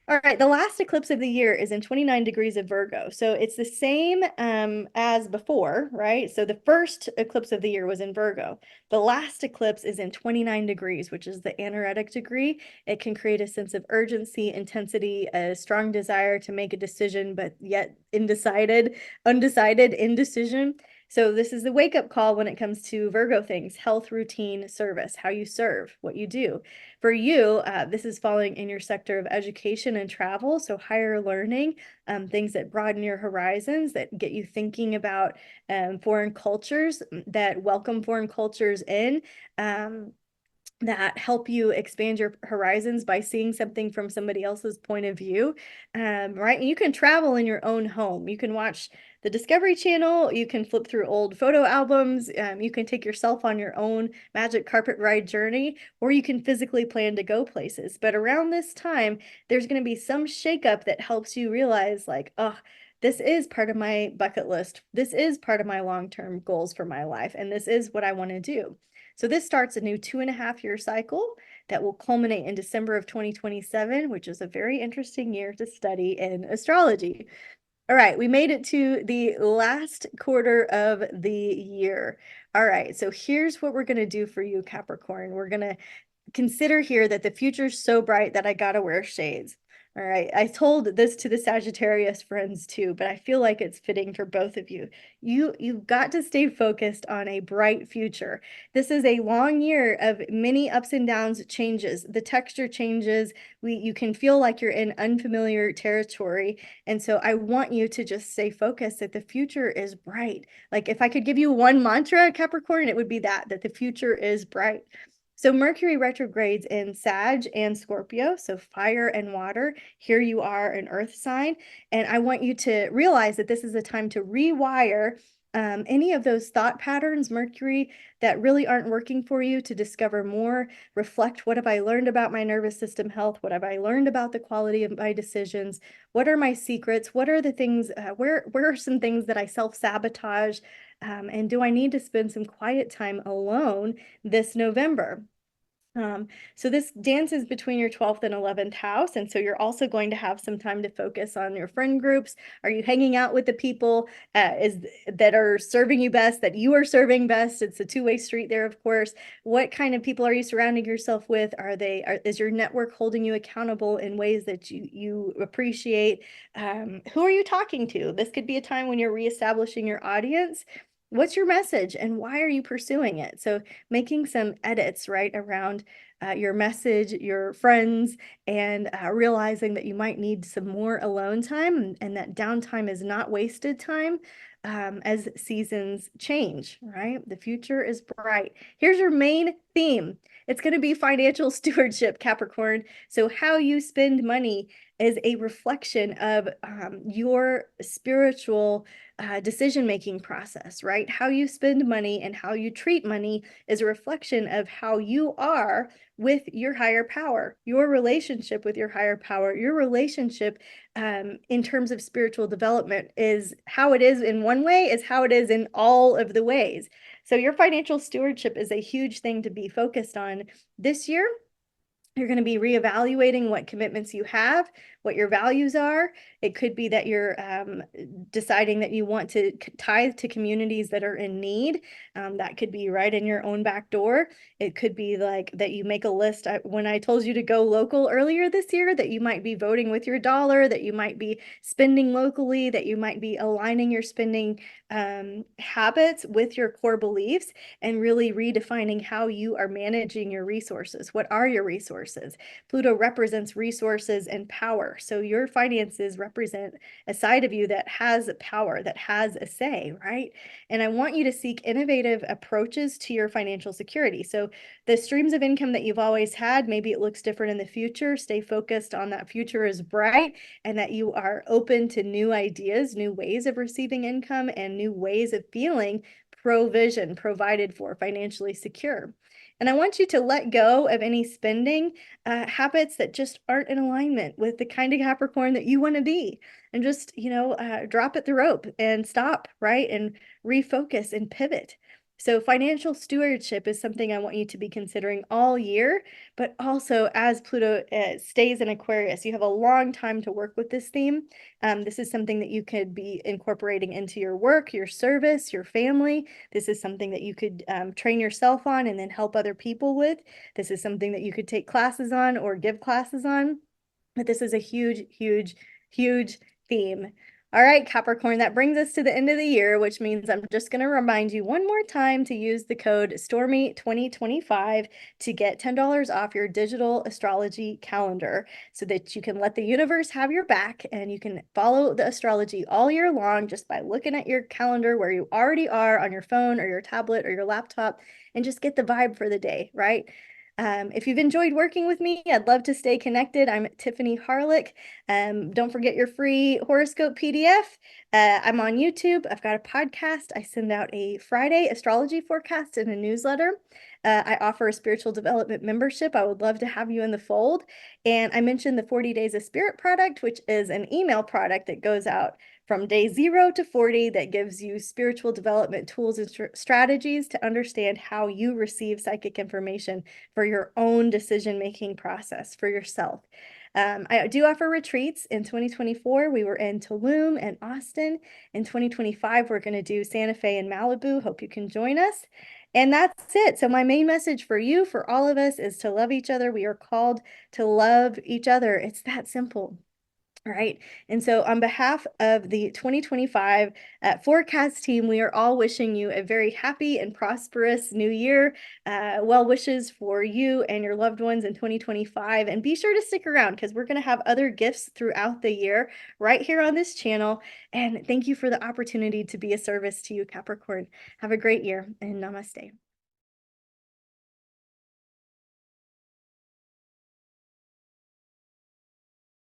All right, the last eclipse of the year is in 29 degrees of Virgo. So it's the same as before, right? So the first eclipse of the year was in Virgo. The last eclipse is in 29 degrees, which is the anaretic degree. It can create a sense of urgency, intensity, a strong desire to make a decision, but yet undecided, indecision. So this is the wake-up call when it comes to Virgo things: health, routine, service, how you serve, what you do. For you, this is falling in your sector of education and travel, so higher learning, things that broaden your horizons, that get you thinking about foreign cultures, that welcome foreign cultures in. That help you expand your horizons by seeing something from somebody else's point of view, right? And you can travel in your own home. You can watch the Discovery Channel. You can flip through old photo albums. You can take yourself on your own magic carpet ride journey, or you can physically plan to go places. But around this time, there's going to be some shakeup that helps you realize, like, oh, this is part of my bucket list. This is part of my long-term goals for my life. And this is what I want to do. So this starts a new 2.5-year cycle that will culminate in December of 2027, which is a very interesting year to study in astrology. All right, we made it to the last quarter of the year. All right, so here's what we're going to do for you, Capricorn. We're going to consider here that the future's so bright that I gotta wear shades. All right, I told this to the Sagittarius friends too, but I feel like it's fitting for both of you. You've got to stay focused on a bright future. This is a long year of many ups and downs, changes. The texture changes. You can feel like you're in unfamiliar territory. And so I want you to just stay focused that the future is bright. Like, if I could give you one mantra, Capricorn, it would be that the future is bright. So Mercury retrogrades in Sag and Scorpio, so fire and water. Here you are, an earth sign. And I want you to realize that this is a time to rewire any of those thought patterns, Mercury, that really aren't working for you, to discover more, reflect, what have I learned about my nervous system health? What have I learned about the quality of my decisions? What are my secrets? What are the things, where are some things that I self-sabotage? And do I need to spend some quiet time alone this November? So this dances between your 12th and 11th house. And so you're also going to have some time to focus on your friend groups. Are you hanging out with the people that are serving you best, that you are serving best? It's a two-way street there, of course. What kind of people are you surrounding yourself with? Is your network holding you accountable in ways that you appreciate? Who are you talking to? This could be a time when you're reestablishing your audience. What's your message and why are you pursuing it? So making some edits, right, around your message, your friends, and realizing that you might need some more alone time, and that downtime is not wasted time as seasons change, right? The future is bright. Here's your main theme. It's going to be financial stewardship, Capricorn. So how you spend money is a reflection of your spiritual decision-making process, right? How you spend money and how you treat money is a reflection of how you are with your higher power, your relationship with your higher power, your relationship in terms of spiritual development is how it is in one way is how it is in all of the ways. So your financial stewardship is a huge thing to be focused on this year. You're going to be reevaluating what commitments you have, what your values are. It could be that you're deciding that you want to tithe to communities that are in need. That could be right in your own back door. It could be like that you make a list. When I told you to go local earlier this year, that you might be voting with your dollar, that you might be spending locally, that you might be aligning your spending habits with your core beliefs and really redefining how you are managing your resources. What are your resources? Pluto represents resources and power. So your finances represent a side of you that has power, that has a say, right? And I want you to seek innovative approaches to your financial security. So the streams of income that you've always had, maybe it looks different in the future. Stay focused on that future is bright and that you are open to new ideas, new ways of receiving income, and new ways of feeling provision, provided for, financially secure. And I want you to let go of any spending habits that just aren't in alignment with the kind of Capricorn that you want to be. And just, drop at the rope and stop, right? And refocus and pivot. So financial stewardship is something I want you to be considering all year, but also as Pluto stays in Aquarius, you have a long time to work with this theme. This is something that you could be incorporating into your work, your service, your family. This is something that you could train yourself on and then help other people with. This is something that you could take classes on or give classes on. But this is a huge, huge, huge theme. All right, Capricorn, that brings us to the end of the year, which means I'm just going to remind you one more time to use the code STORMY2025 to get $10 off your digital astrology calendar so that you can let the universe have your back and you can follow the astrology all year long just by looking at your calendar where you already are on your phone or your tablet or your laptop and just get the vibe for the day, right? If you've enjoyed working with me, I'd love to stay connected. I'm Tiffany Harelik. Don't forget your free horoscope PDF. I'm on YouTube. I've got a podcast. I send out a Friday astrology forecast in a newsletter. I offer a spiritual development membership. I would love to have you in the fold. And I mentioned the 40 Days of Spirit product, which is an email product that goes out from day 0 to 40 that gives you spiritual development tools and strategies to understand how you receive psychic information for your own decision-making process for yourself. I do offer retreats. In 2024, we were in Tulum and Austin. In 2025, we're going to do Santa Fe and Malibu. Hope you can join us. And that's it. So my main message for you, for all of us, is to love each other. We are called to love each other. It's that simple. All right. And so on behalf of the 2025 forecast team, we are all wishing you a very happy and prosperous new year. Well wishes for you and your loved ones in 2025. And be sure to stick around because we're going to have other gifts throughout the year right here on this channel. And thank you for the opportunity to be a service to you, Capricorn. Have a great year and namaste.